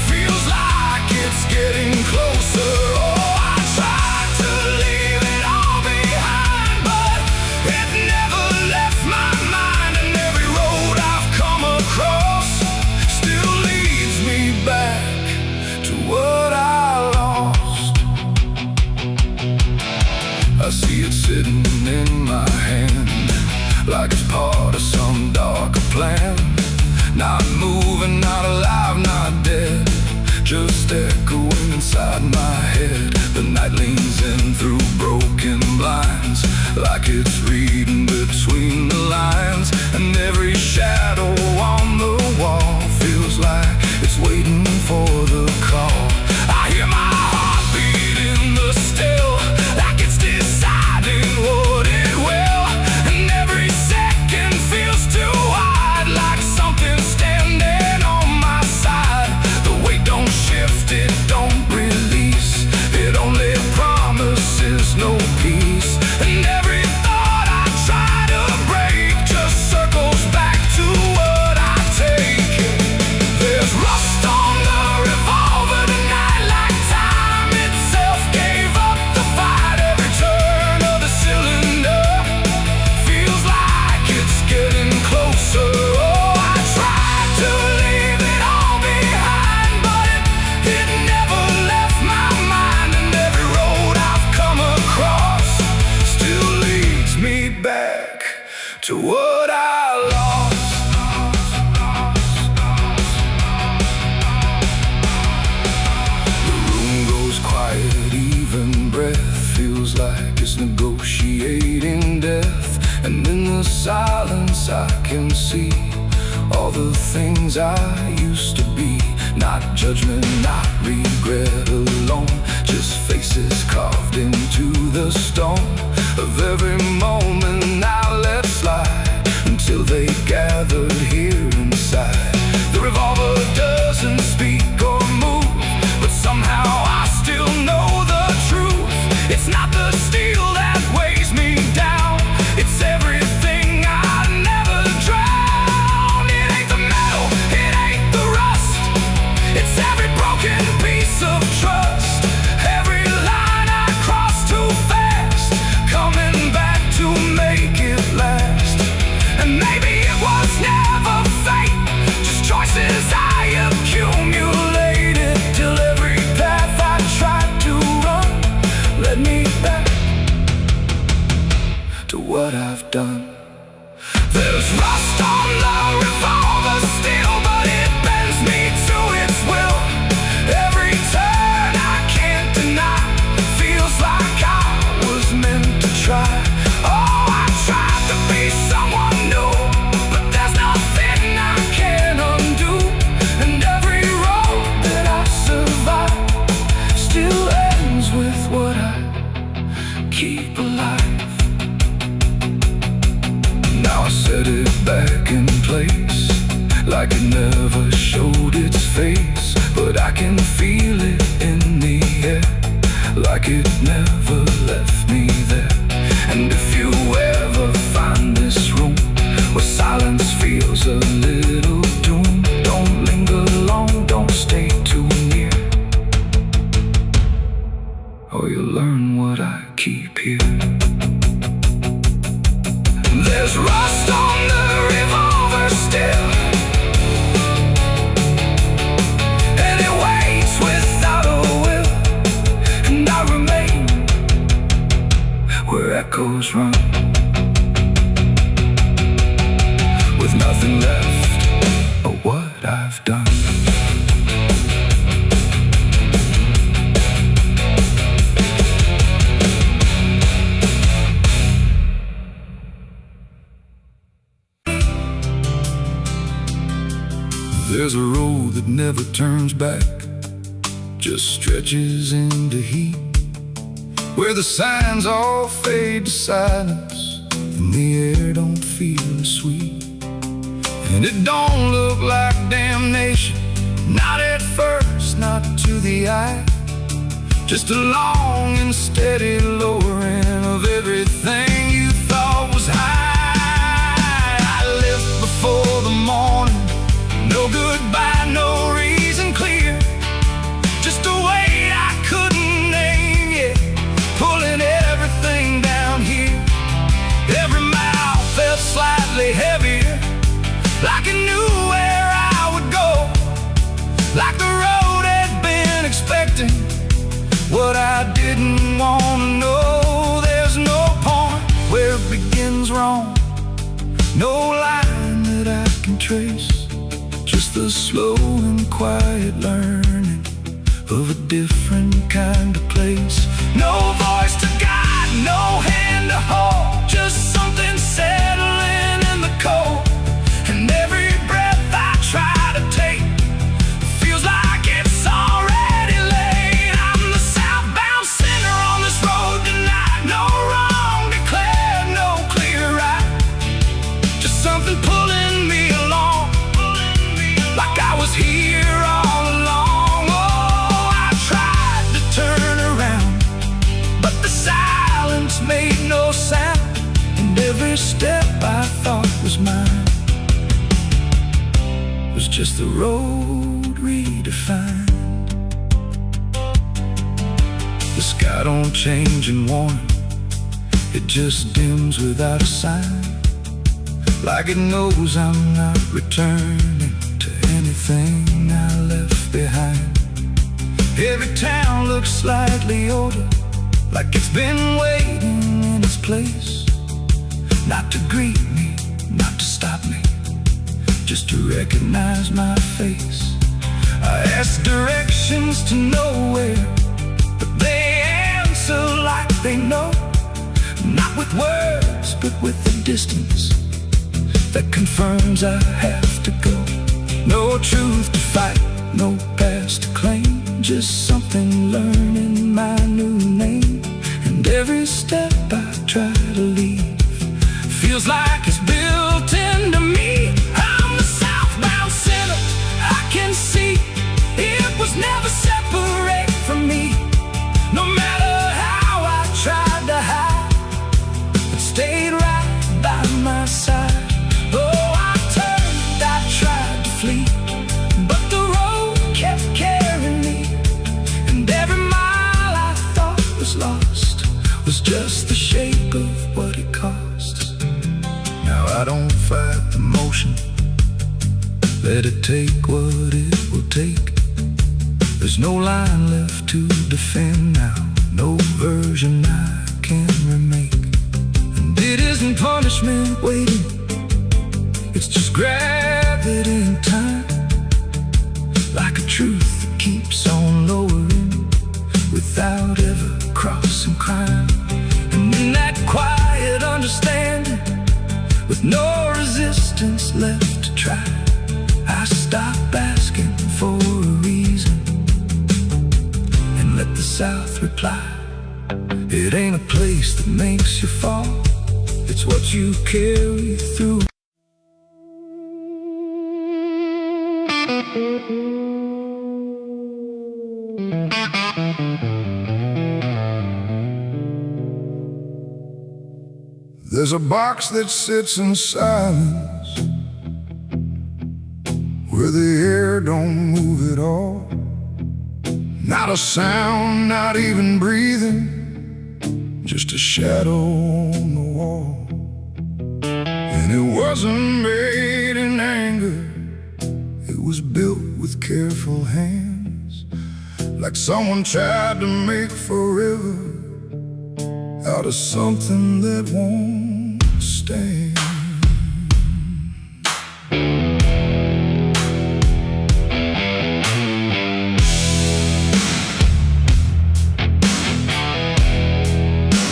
feels like it's getting closer. Oh, I tried to leave it all behind, but it never left my mind. And every road I've come across still leads me back to what I lost. I see it sitting in my hand, like it's part of some darker plan. Not moving, not alive, not dead, just echoing inside my head. The night leans in through broken blinds, like it's reading between the lines. And every shadow on the wall feels like it's waiting for the call. I hear my heartbeat in the still, like it's deciding what it will. And every second feels too wide, like something's standing on my side. The weight don't shift, it don't release, it only promises no peace. And every thought I once I can see all the things I used to be. Not judgment, not regret alone, just faces carved into the stone of every moment I let slide, until they gathered here inside. The revolver doesn't speak or move, but somehow I still know the truth. It's not the steel that weighs me down, it's everything I never drowned. It ain't the metal, it ain't the rust, it's every broken piece of trust, every line I crossed too fast, coming back to make it last. And maybe it was never fate, just choices I accumulated, till every path I tried to run led me back to what I've done. There's rust on the revolver still, but it bends me to its will. Every turn I can't deny, feels like I was meant to try. Oh, I tried to be someone new, but there's nothing I can undo. And every road that I survive still ends with what I keep alive. Now I set it back in place, like it never showed its face, but I can feel it in the air, like it never left me there. And if you ever find this room where silence feels a little doom, don't linger long, don't stay too near, or you'll learn what I keep here. There's rust on the revolver still, and it waits without a will, and I remain where echoes run, with nothing left of what I've done. There's a road that never turns back, just stretches into heat, where the signs all fade to silence, and the air don't feel as sweet. And it don't look like damnation, not at first, not to the eye, just a long and steady lowering of everything you thought was high. I live before the morning, no goodbye, no reason clear, just a weight I couldn't name yet, pulling everything down here. Every mile felt slightly heavier, like it knew where I would go, like the road had been expecting what I didn't want to know. There's no point where it begins wrong, no line that I can trace, just the slow and quiet learning of a different kind of place. No voice to guide, no hand to hold, just something settling in the cold. And every breath I try to take feels like it's already late. I'm the southbound sinner on this road tonight, no wrong declared, no clear right, just something pulling me along, like I was here all along. Oh, I tried to turn around, but the silence made no sound, and every step I thought was mine was just the road redefined. The sky don't change in warning, it just dims without a sign, like it knows I'm not returning to anything I left behind. Every town looks slightly older, like it's been waiting in its place, not to greet me, not to stop me, just to recognize my face. I ask directions to nowhere, but they answer like they know, not with words, but with the distance. that confirms I have to go. No truth to fight, no past to claim, just something learning my new name. And every step I try to leave feels like it's built into me. I'm the southbound sinner, I can see it was never separate from me. No matter how I tried to hide, it stayed right by my side. Oh, I turned, I tried to flee, but the road kept carrying me. And every mile I thought was lost was just the shape of what it costs. Now I don't fight the motion, let it take what it will take. There's no line left to defend now, no version I can remake. And it isn't punishment waiting, it's just gravity in time, like a truth that keeps on lowering without ever crossing crime. And in that quiet understanding, with no resistance left to try, I stop asking for a reason and let the South reply. It ain't a place that makes you fall, it's what you carry through. There's a box that sits in silence, where the air don't move at all. Not a sound, not even breathing, just a shadow on the wall. And it wasn't made in anger, it was built with careful hands, like someone tried to make forever out of something that won't stand.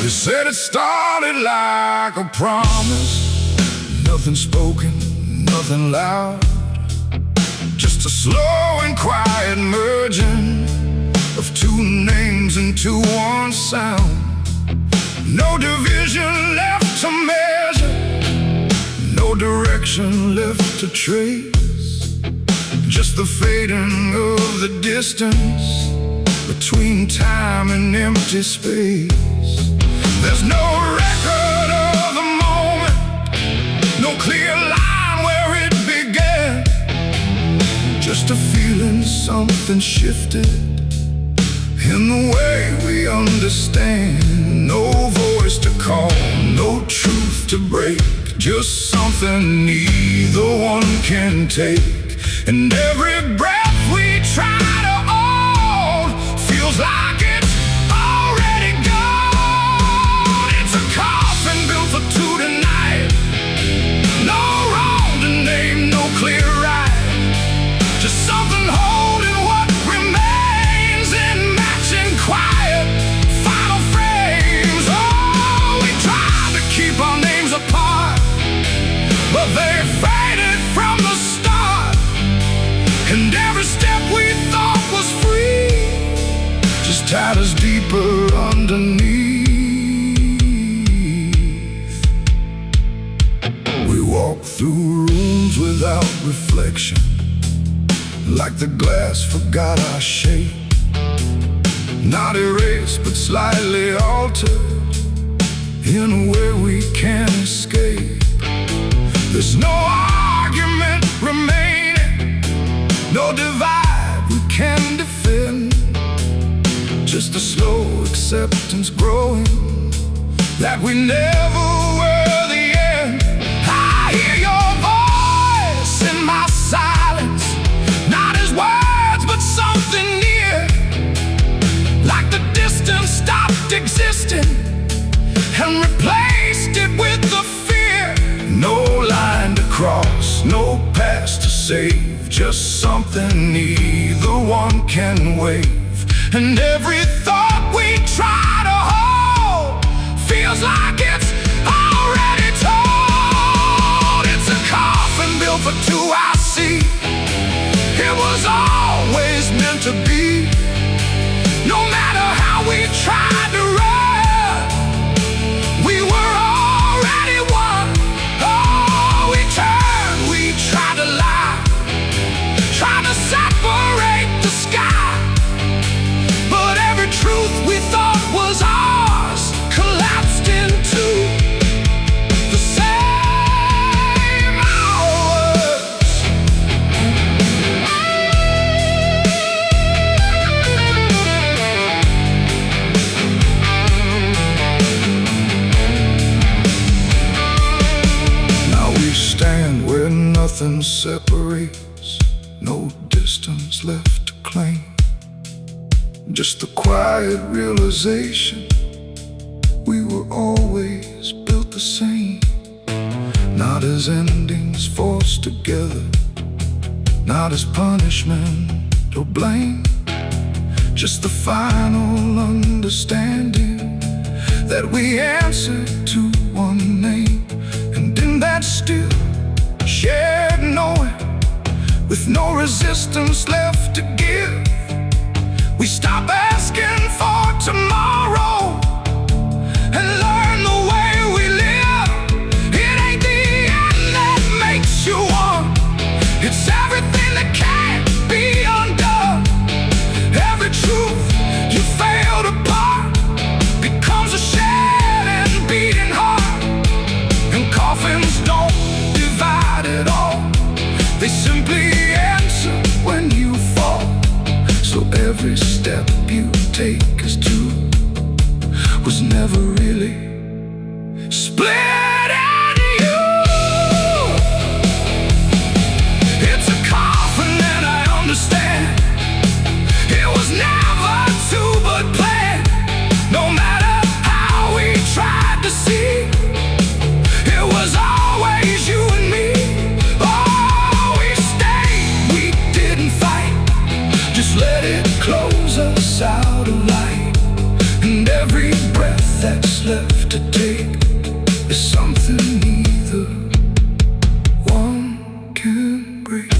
They said it started like a promise, nothing spoken, nothing loud, just a slow and quiet merging of two names into one sound. No division left to measure, no direction left to trace, just the fading of the distance between time and empty space. There's no record of the moment, no clear line where it began, just a feeling something shifted in the way we understand. No voice to call, no truth to break, just something neither one can take. And every breath we try to hold feels like it's already gone. It's a coffin built for two tonight, no wrong to name, no clear right, just something holding what remains in matching quiet final frames. Oh, we tried to keep our names apart, but they faded from the start. And every step we thought was free just tied us deeper underneath. We walk through rooms without reflection, like the glass forgot our shape, not erased but slightly altered in a way we can't escape. There's no argument remaining, no divide we can defend, just a slow acceptance growing that we never were the end. I hear your voice in my silence, not as words but something near, like the distance stopped existing and replaced it with the fear. No line to cross, no past to save, just something neither one can wave. And every thought we try to hold feels like it's already told. It's a to our sea. It was always meant to be. No matter how we tried to run, we were already one. Oh, we turned, we tried to lie, tried to separate the sky. But every truth we thought was ours collapsed into the same hours. Now we stand where nothing separates, no distance left to claim. Just the quiet realization we were always built the same. Not as endings forced together, not as punishment or blame. Just the final understanding that we answer to one name. And in that still shared knowing, with no resistance left to give, we stop asking for tomorrow and learn the way we live. It ain't the end that makes you one, it's everything that can't be undone. Every truth you failed apart becomes a shed and beating heart. And coffins don't divide at all, they simply answer when you fall. So every step you take as two was never really split into you. It's a coffin and I understand. It was never two but planned. No matter how we tried to see, it was always you and me. Oh, we stayed, we didn't fight, just let it close us out of light. And every breath that's left to take is something neither one can break.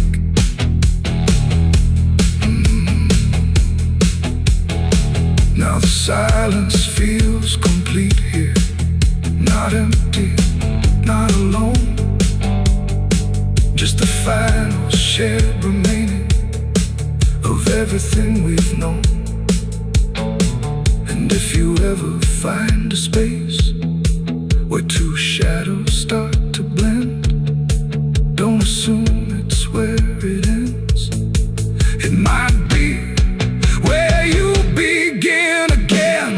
Now the silence feels complete here, not empty, not alone. Just the final shared remaining of everything we've known. And if you ever find a space where two shadows start to blend, don't assume it's where it ends. It might be where you begin again.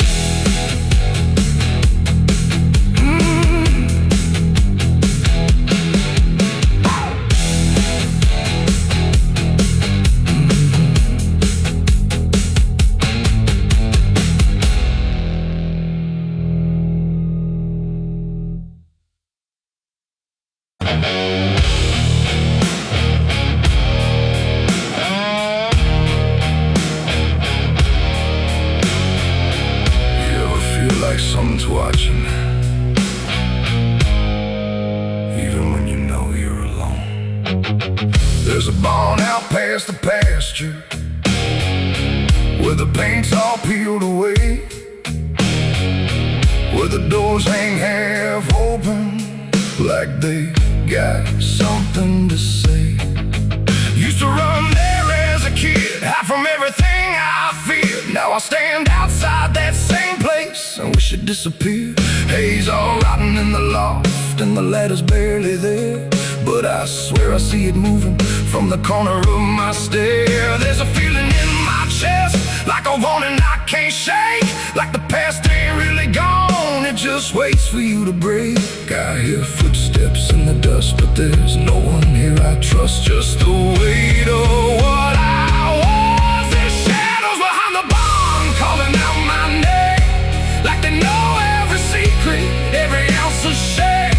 Like someone's watching, even when you know you're alone. There's a barn out past the pasture where the paint's all peeled away, where the doors hang half open like they got something to say. Used to run there as a kid, hide from everything I feared. Now I stand outside that same place and wish it disappeared. Haze all rotten in the loft and the ladder's barely there, but I swear I see it moving from the corner of my stair. There's a feeling in my chest, like a warning I can't shake, like the past ain't really gone, it just waits for you to break. I hear footsteps in the dust, but there's no one here I trust. Just the weight of what I was. There's shadows behind the barn calling out my name, like they know every secret, every ounce of shame,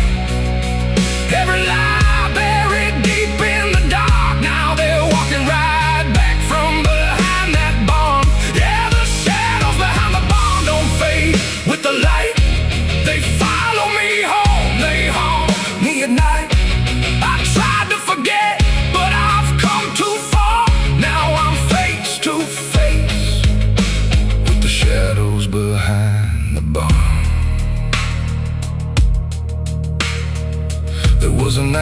every lie buried deep in the dark. Now they're walking right back from behind that barn. Yeah, the shadows behind the barn don't fade with the light. They follow me home, they haunt me at night. I tried to forget,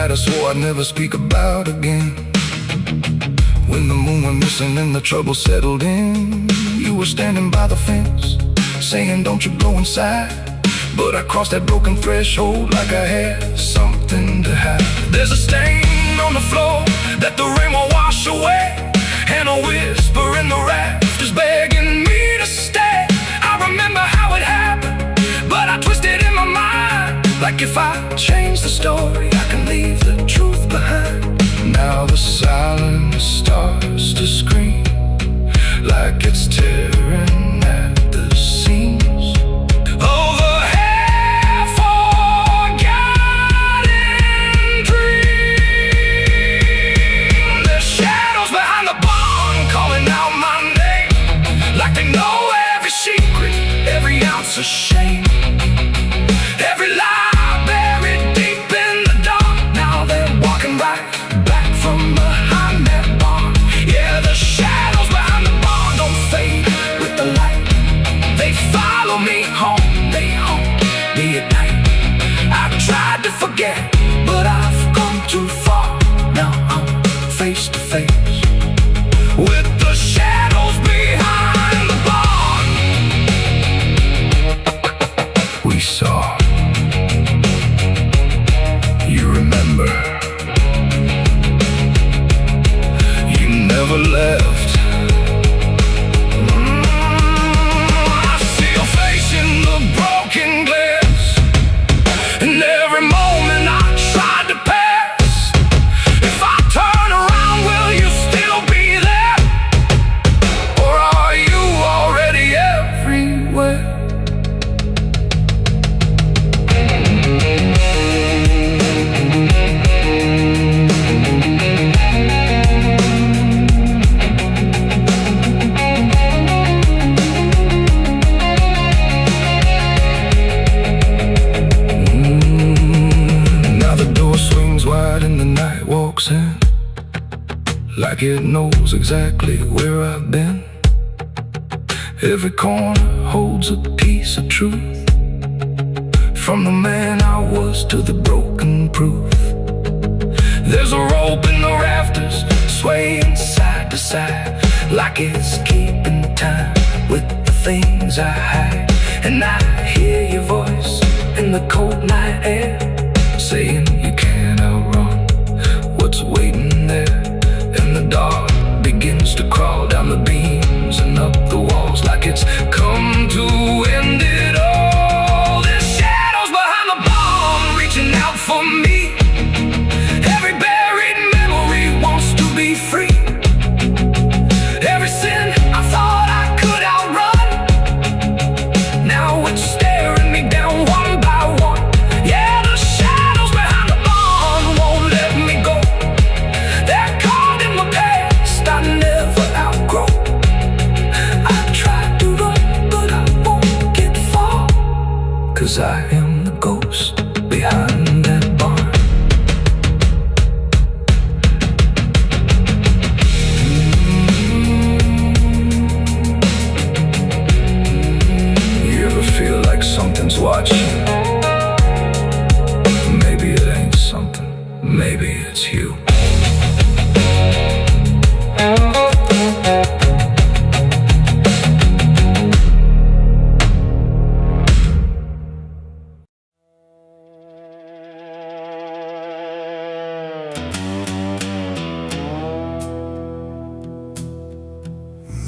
night I swore I'd never speak about again. When the moon went missing and the trouble settled in, you were standing by the fence, saying don't you go inside. But I crossed that broken threshold like I had something to hide. There's a stain on the floor that the rain will wash away, and a whisper in the rafters begging me to stay. I remember how it happened, but I twisted in my mind, like if I change the story, I can leave the truth behind. Now the silence starts to scream, like it's tearing at the seams. Over half-forgotten dreams. There's shadows behind the barn calling out my name, like they know every secret, every ounce of shame, every lie buried deep in the dark. Now they're walking right back from behind that barn. Yeah, the shadows behind the barn don't fade with the light. They follow me home, they haunt me at night. I've tried to forget, but I've come too far. Now I'm face to face with the shadows behind the barn. We saw. You remember. You never left. I see your face in the broken glass, and every moment I tried to pass. If I turn around, will you still be there? Or are you already everywhere? Now the door swings wide and the night walks in, like it knows exactly where I've been. Every corner holds a piece of truth, from the man I was to the broken proof. There's a rope in the rafters, swaying side to side, like it's keeping time with the things I hide. And I hear your voice in the cold night air, saying you can't outrun what's waiting there. And the dark begins to crawl down the beams and up the walls, like it's come to end it all. There's shadows behind the barn reaching out for me. Every buried memory wants to be free. Every sin I thought I could outrun, now it's staring me down one by one. Yeah, the shadows behind the barn won't let me go. They're caught in my past I never outgrow. I tried to run, but I won't get far, 'cause I am the ghost behind that barn. You ever feel like something's watching? Maybe it ain't something, maybe it's you.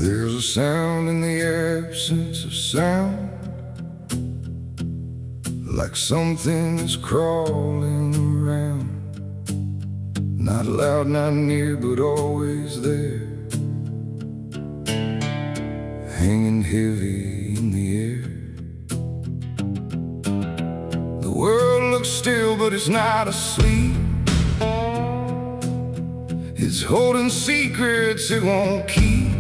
There's a sound in the absence of sound, like something is crawling around. Not loud, not near, but always there, hanging heavy in the air. The world looks still, but it's not asleep. It's holding secrets it won't keep.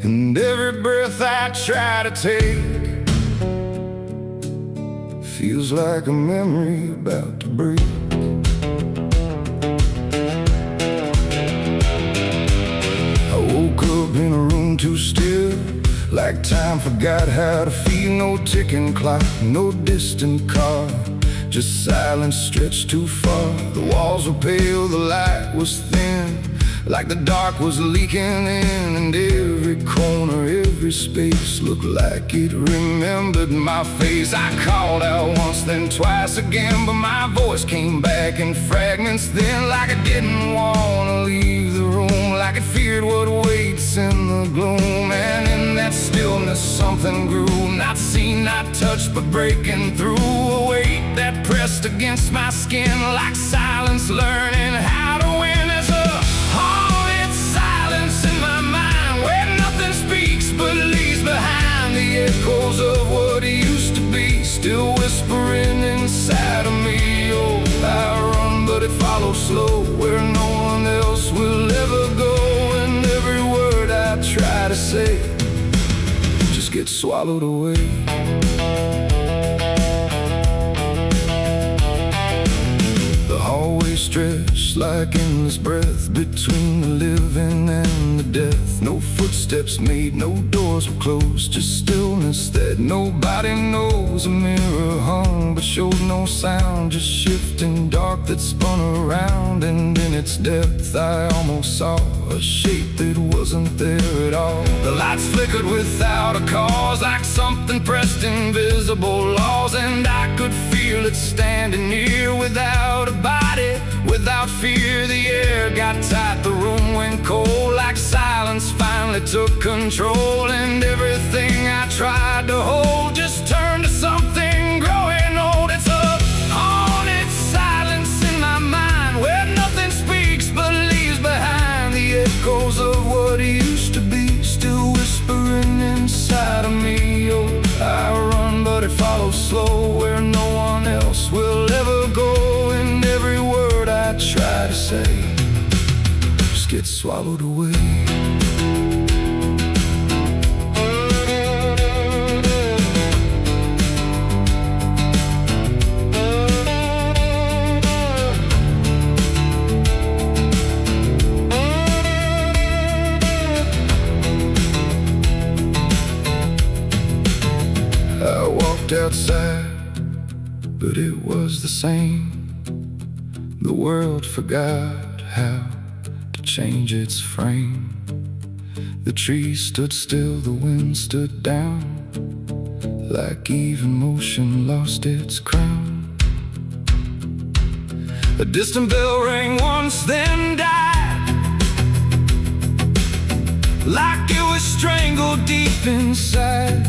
And every breath I try to take feels like a memory about to break. I woke up in a room too still, like time forgot how to feel. No ticking clock, no distant car, just silence stretched too far. The walls were pale, the light was thin, like the dark was leaking in, and every corner, every space looked like it remembered my face. I called out once, then twice again, but my voice came back in fragments then, like I didn't want to leave the room, like it feared what waits in the gloom. And in that stillness something grew, not seen, not touched, but breaking through. A weight that pressed against my skin, like silence learning how to win. As a haunted silence in my mind, where nothing speaks but leaves behind the echoes of what used to be, still whispering inside of me. Oh, I run, but it follows slow, where no one else will ever go. And every word I try to say just gets swallowed away. The hallway stretched like endless breath between the living and the death. No footsteps made, no doors were closed, just stillness that nobody knows. A mirror hung but showed no sound, just shifting dark that spun around. And in its depth I almost saw a shape that wasn't there at all. The lights flickered without a cause, like something pressed invisible laws. And I could feel it standing near, without a body, without fear. The air got tight, the room went cold, like silence finally took control. And everything I tried to hold just turned to something growing old. It's a haunted silence in my mind, where nothing speaks but leaves behind the echoes of what used to be, still whispering inside of me. Oh, I run, but it follows slow, where no one else will ever go. And every word I try to say just gets swallowed away. I walked outside, but it was the same. The world forgot how to change its frame. The trees stood still, the wind stood down, like even motion lost its crown. A distant bell rang once, then died, like it was strangled deep inside.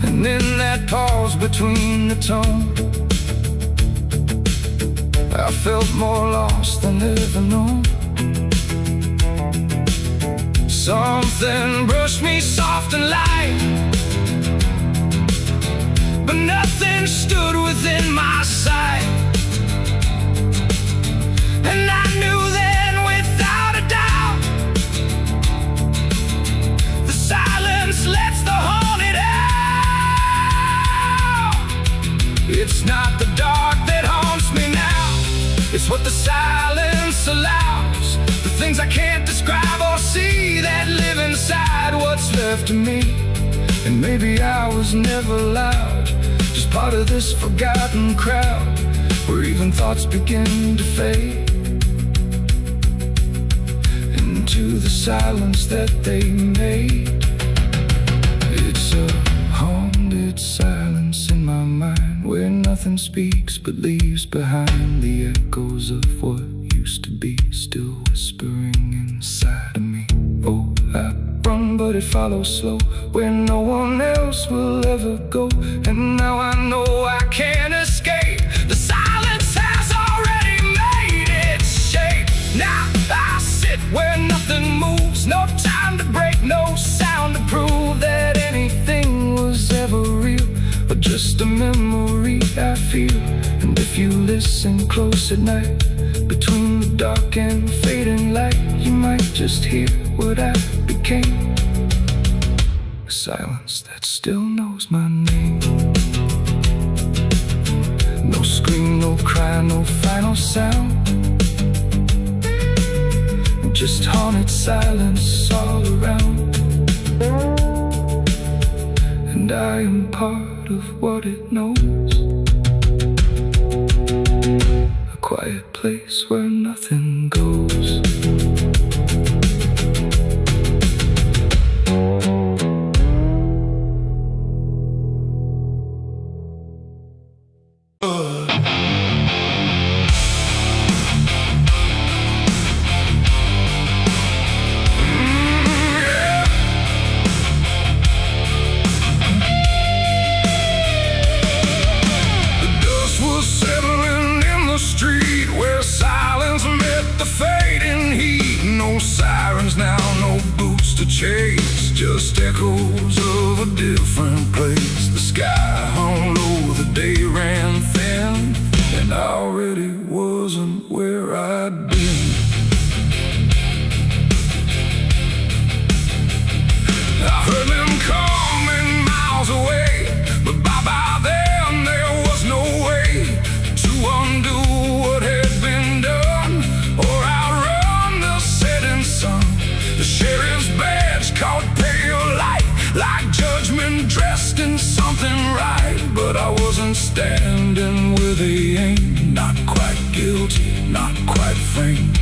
And in that pause between the tone, I felt more lost than ever known. Something brushed me soft and light, but nothing stood within my sight. And I knew then without a doubt, the silence lets the haunted out. It's not the dark that haunts me now, it's what the silence allows. The things I can't describe or see that live inside what's left of me. And maybe I was never loud, just part of this forgotten crowd, where even thoughts begin to fade into the silence that they made. It's a haunted silence in my mind, where nothing speaks but leaves behind the echoes of what used to be, still whispering inside of me. Oh, I run, but it follows slow, where no one else will ever go. And now I know I can't escape. The silence has already made its shape. Now I sit where nothing moves, no time to break, no sound to prove that anything was ever real, but just a memory I feel. And if you listen close at night, between the dark and fading light, you might just hear what I became, a silence that still knows my name. No scream, no cry, no final sound, just haunted silence all around. And I am part out of what it knows. A quiet place where nothing goes. Chase, just echoes of a different place. The sky hung low, the day ran thin, and I already wasn't where I'd been. I heard them coming miles away, but by then there was no way to undo what had been done or outrun the setting sun. The sheriff's badge caught pale light, like judgment dressed in something right. But I wasn't standing where they aimed, not quite guilty, not quite framed.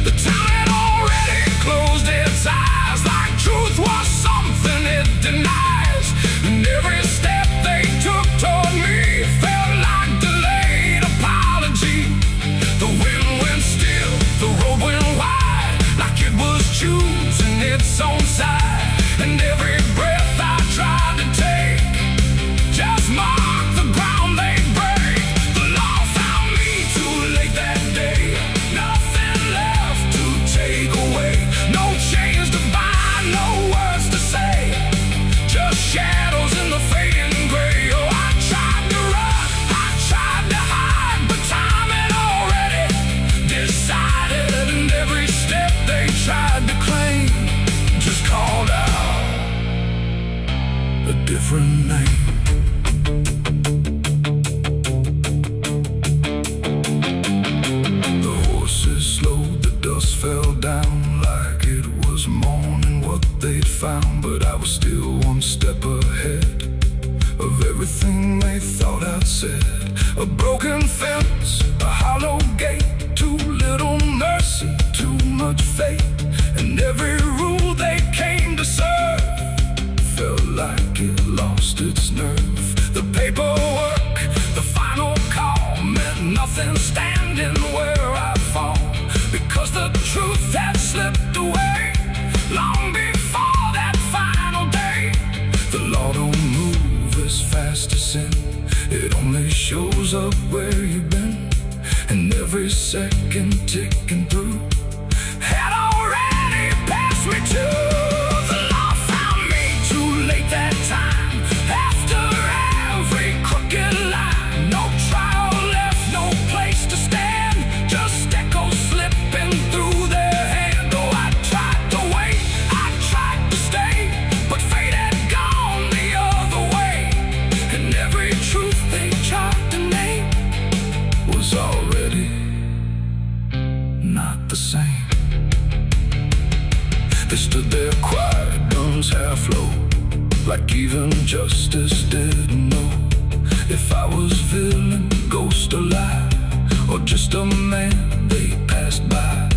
The town had already closed its eyes, like truth was something it denies. And every step they took toward me felt like delayed apology. The wind went still, the road went wide, like it was choosing its own side. And every breath I tried to take just marked the ground they break. The law found me too late that day, nothing left to take away. No chains to bind, no words to say, just shadows in the fading gray. Oh, I tried to run, I tried to hide, but time had already decided. And every step they tried to claim just called out a different name. The horses slowed, the dust fell down like it was morning what they'd found. But I was still one step ahead of everything they thought I'd said. A broken fence, a hollow gate, too little mercy, too much faith. And every rule they came to serve felt like it lost its nerve. The paperwork, the final call, meant nothing standing where I fall, because the truth had slipped away long before that final day. The law don't move as fast as sin, it only shows up where you've been. And every second ticking through had already passed me too. The law found me too late that time, after every crooked line. No trial left, no place to stand, just echoes slipping through their hand. Oh, I tried to wait, I tried to stay, but fate had gone the other way. And every truth they tried to name was already not the same. They stood there quiet, guns half low, like even justice didn't know if I was villain, ghost or lie, or just a man they passed by.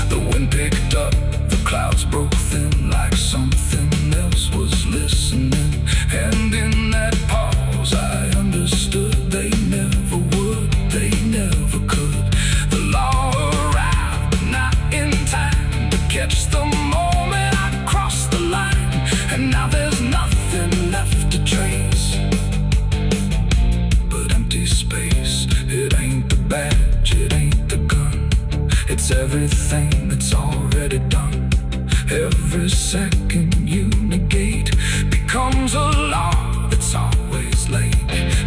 The wind picked up, the clouds broke thin, like something else was listening. And in that pause I understood they never would, they never could. The law arrived, but not in time to catch the moment I crossed the line. And now there's nothing left to trace but empty space. It ain't the badge, it ain't the gun, it's everything that's already done. Every second you negate becomes a law that's always late.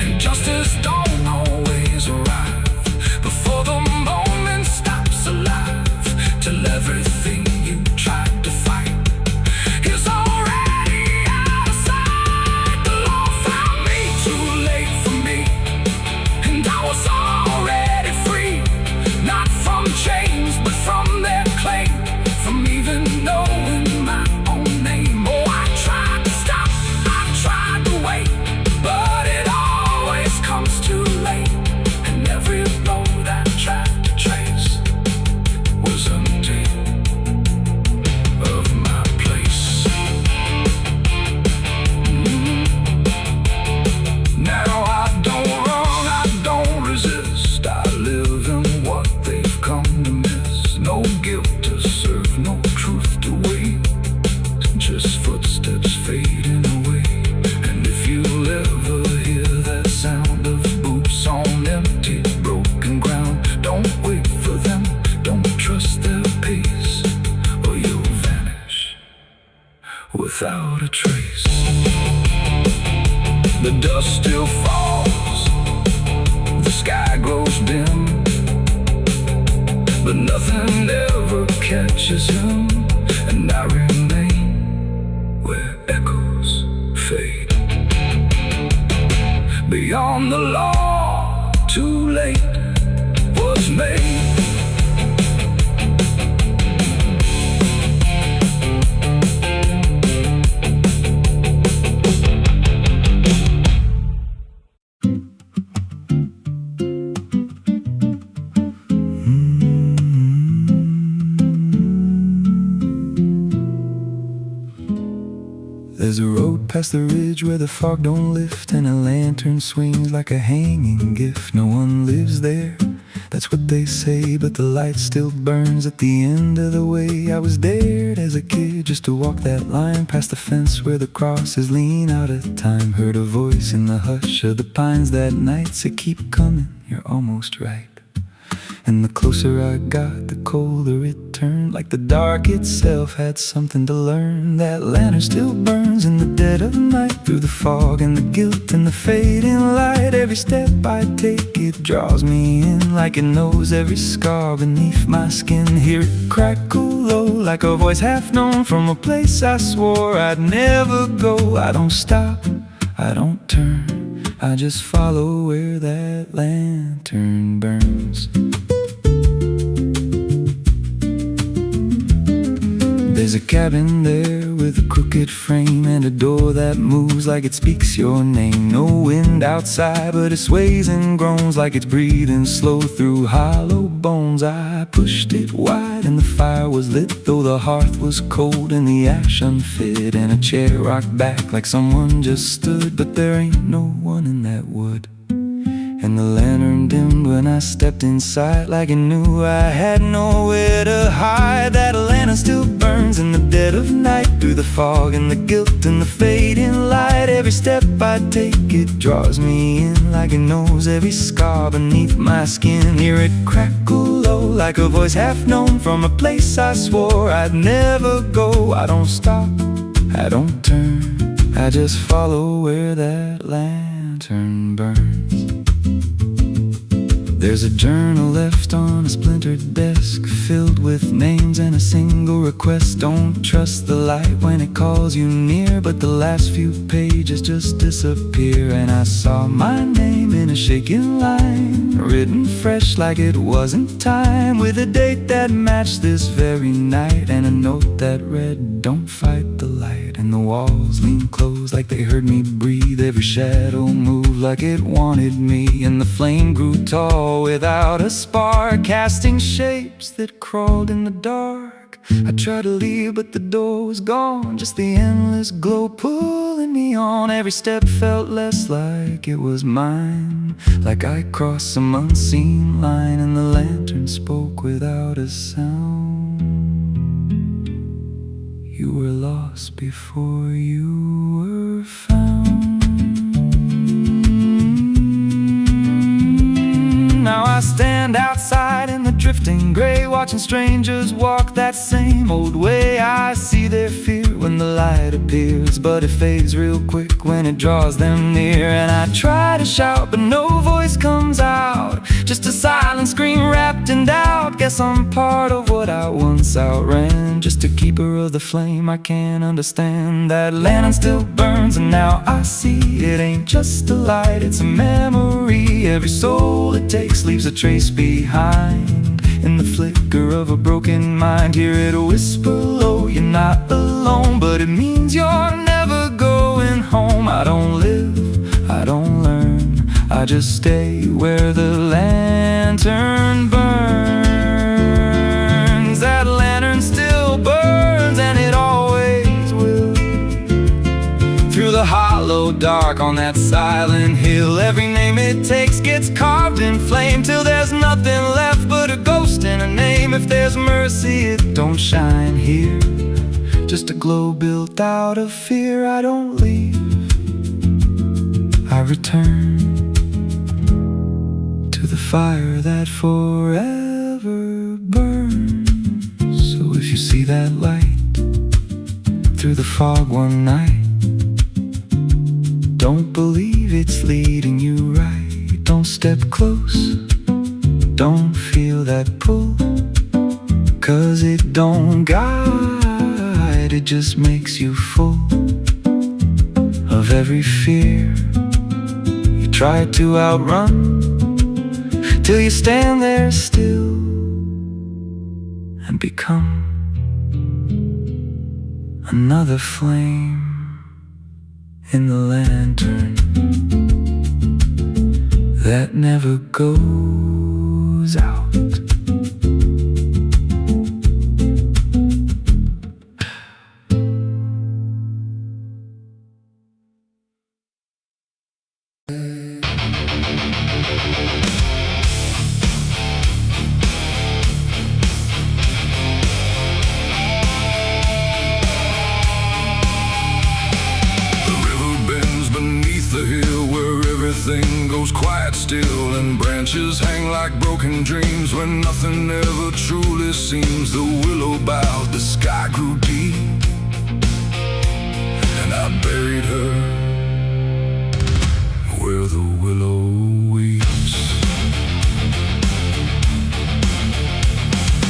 And justice don't always arrive before the moment stops alive, till everything you tried to fight is already out of sight. The law found me too late for me, and I was already free, not from chains but from their claim, from even knowing my own name. without a trace. The dust still falls, the sky grows dim, but nothing ever catches him, and I remain where echoes fade. Beyond the law, too late was made. There's a road past the ridge where the fog don't lift, and a lantern swings like a hanging gift. No one lives there, that's what they say, but the light still burns at the end of the way. I was dared as a kid just to walk that line past the fence where the crosses lean out of time. Heard a voice in the hush of the pines that night said, keep coming, you're almost right. And the closer I got, the colder it turned, like the dark itself had something to learn. That lantern still burns in the dead of night, through the fog and the guilt and the fading light. Every step I take, it draws me in, like it knows every scar beneath my skin. Hear it crackle low, like a voice half known from a place I swore I'd never go. I don't stop, I don't turn, I just follow where that lantern burns. There's a cabin there with a crooked frame and a door that moves like it speaks your name. No wind outside, but it sways and groans like it's breathing slow through hollow bones. I pushed it wide and the fire was lit, though the hearth was cold and the ash unfit, and a chair rocked back like someone just stood. But there ain't no one in that wood. And the lantern dimmed when I stepped inside, like it knew I had nowhere to hide. That lantern still burns in the dead of night, through the fog and the guilt and the fading light. Every step I take, it draws me in, like it knows every scar beneath my skin. Hear it crackle low, like a voice half known from a place I swore I'd never go. I don't stop, I don't turn, I just follow where that lantern burns. There's a journal left on a splintered desk, filled with names and a single request. Don't trust the light when it calls you near, but the last few pages just disappear. And I saw my name in a shaking line, written fresh like it wasn't time, with a date that matched this very night, and a note that read, don't fight the light. And the walls leaned close like they heard me breathe, every shadow moved like it wanted me, and the flame grew tall without a spark, casting shapes that crawled in the dark. I tried to leave, but the door was gone, just the endless glow pulling me on. Every step felt less like it was mine, like I crossed some unseen line, and the lantern spoke without a sound. You were lost before you were found. Now I stand outside in the drifting gray, watching strangers walk that same old way. I see their fear when the light appears, but it fades real quick when it draws them near. And I try to shout, but no voice comes out, just a silent scream wrapped in doubt. Guess I'm part of what I once outran, just a keeper of the flame I can't understand. That lantern still burns, and now I see it ain't just a light, it's a memory. Every soul it takes leaves a trace behind, in the flicker of a broken mind. Hear it whisper low, you're not alone, but it means you're never going home. I don't live, I don't learn, I just stay where the lantern burns. That lantern still burns, and it always will, through the hollow dark on that silent hill. Every name it takes gets carved in flame, till there's nothing left but a ghost and a name. If there's mercy, it don't shine here, just a glow built out of fear. I don't leave, I return to the fire that forever burns. So if you see that light through the fog one night. Don't believe it's leading you right. Don't step close, don't feel that pull, 'cause it don't guide, it just makes you full of every fear you try to outrun, till you stand there still and become another flame in the lantern that never goes out. Everything goes quiet still, and branches hang like broken dreams when nothing ever truly seems. The willow bowed, the sky grew deep, and I buried her where the willow weeps.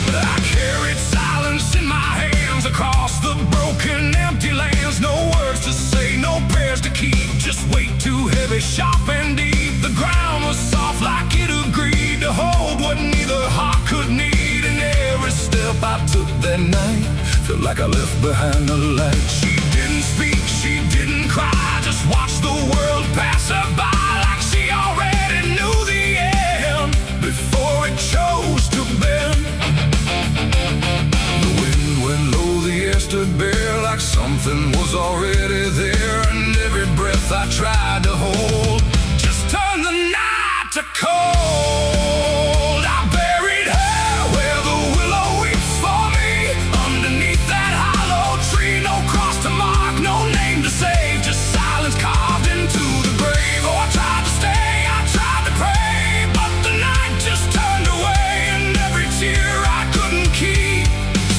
But I carried silence in my hands across the broken empty lands. No words to say, no prayers to keep, just weight too heavy, sharp and deep. The ground was soft like it agreed to hold what neither heart could need. And every step I took that night felt like I left behind a light. She didn't speak, she didn't cry, just watched the world pass her by like she already knew the end before it chose to bend. The wind went low, the air stood bare like something was already there. And every breath I tried to hold just turned the night to cold. I buried her where the willow weeps for me, underneath that hollow tree. No cross to mark, no name to save, just silence carved into the grave. Oh, I tried to stay, I tried to pray, but the night just turned away. And every tear I couldn't keep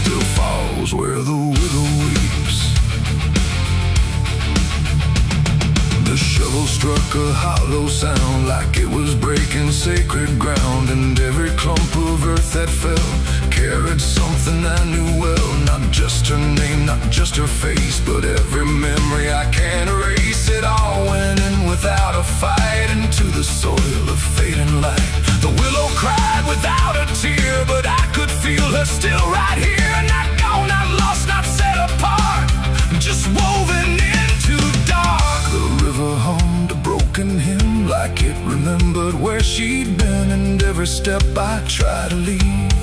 still falls where the willow weeps. The shovel struck a hollow sound like it was breaking sacred ground. And every clump of earth that fell carried something I knew well. Not just her name, not just her face, but every memory I can't erase. It all went in without a fight into the soil of fading light. The willow cried without a tear, but I could feel her still right here. Not gone, not lost, not set apart, just woven into dark. The river hummed a broken hymn like it remembered where she'd been. And every step I tried to leave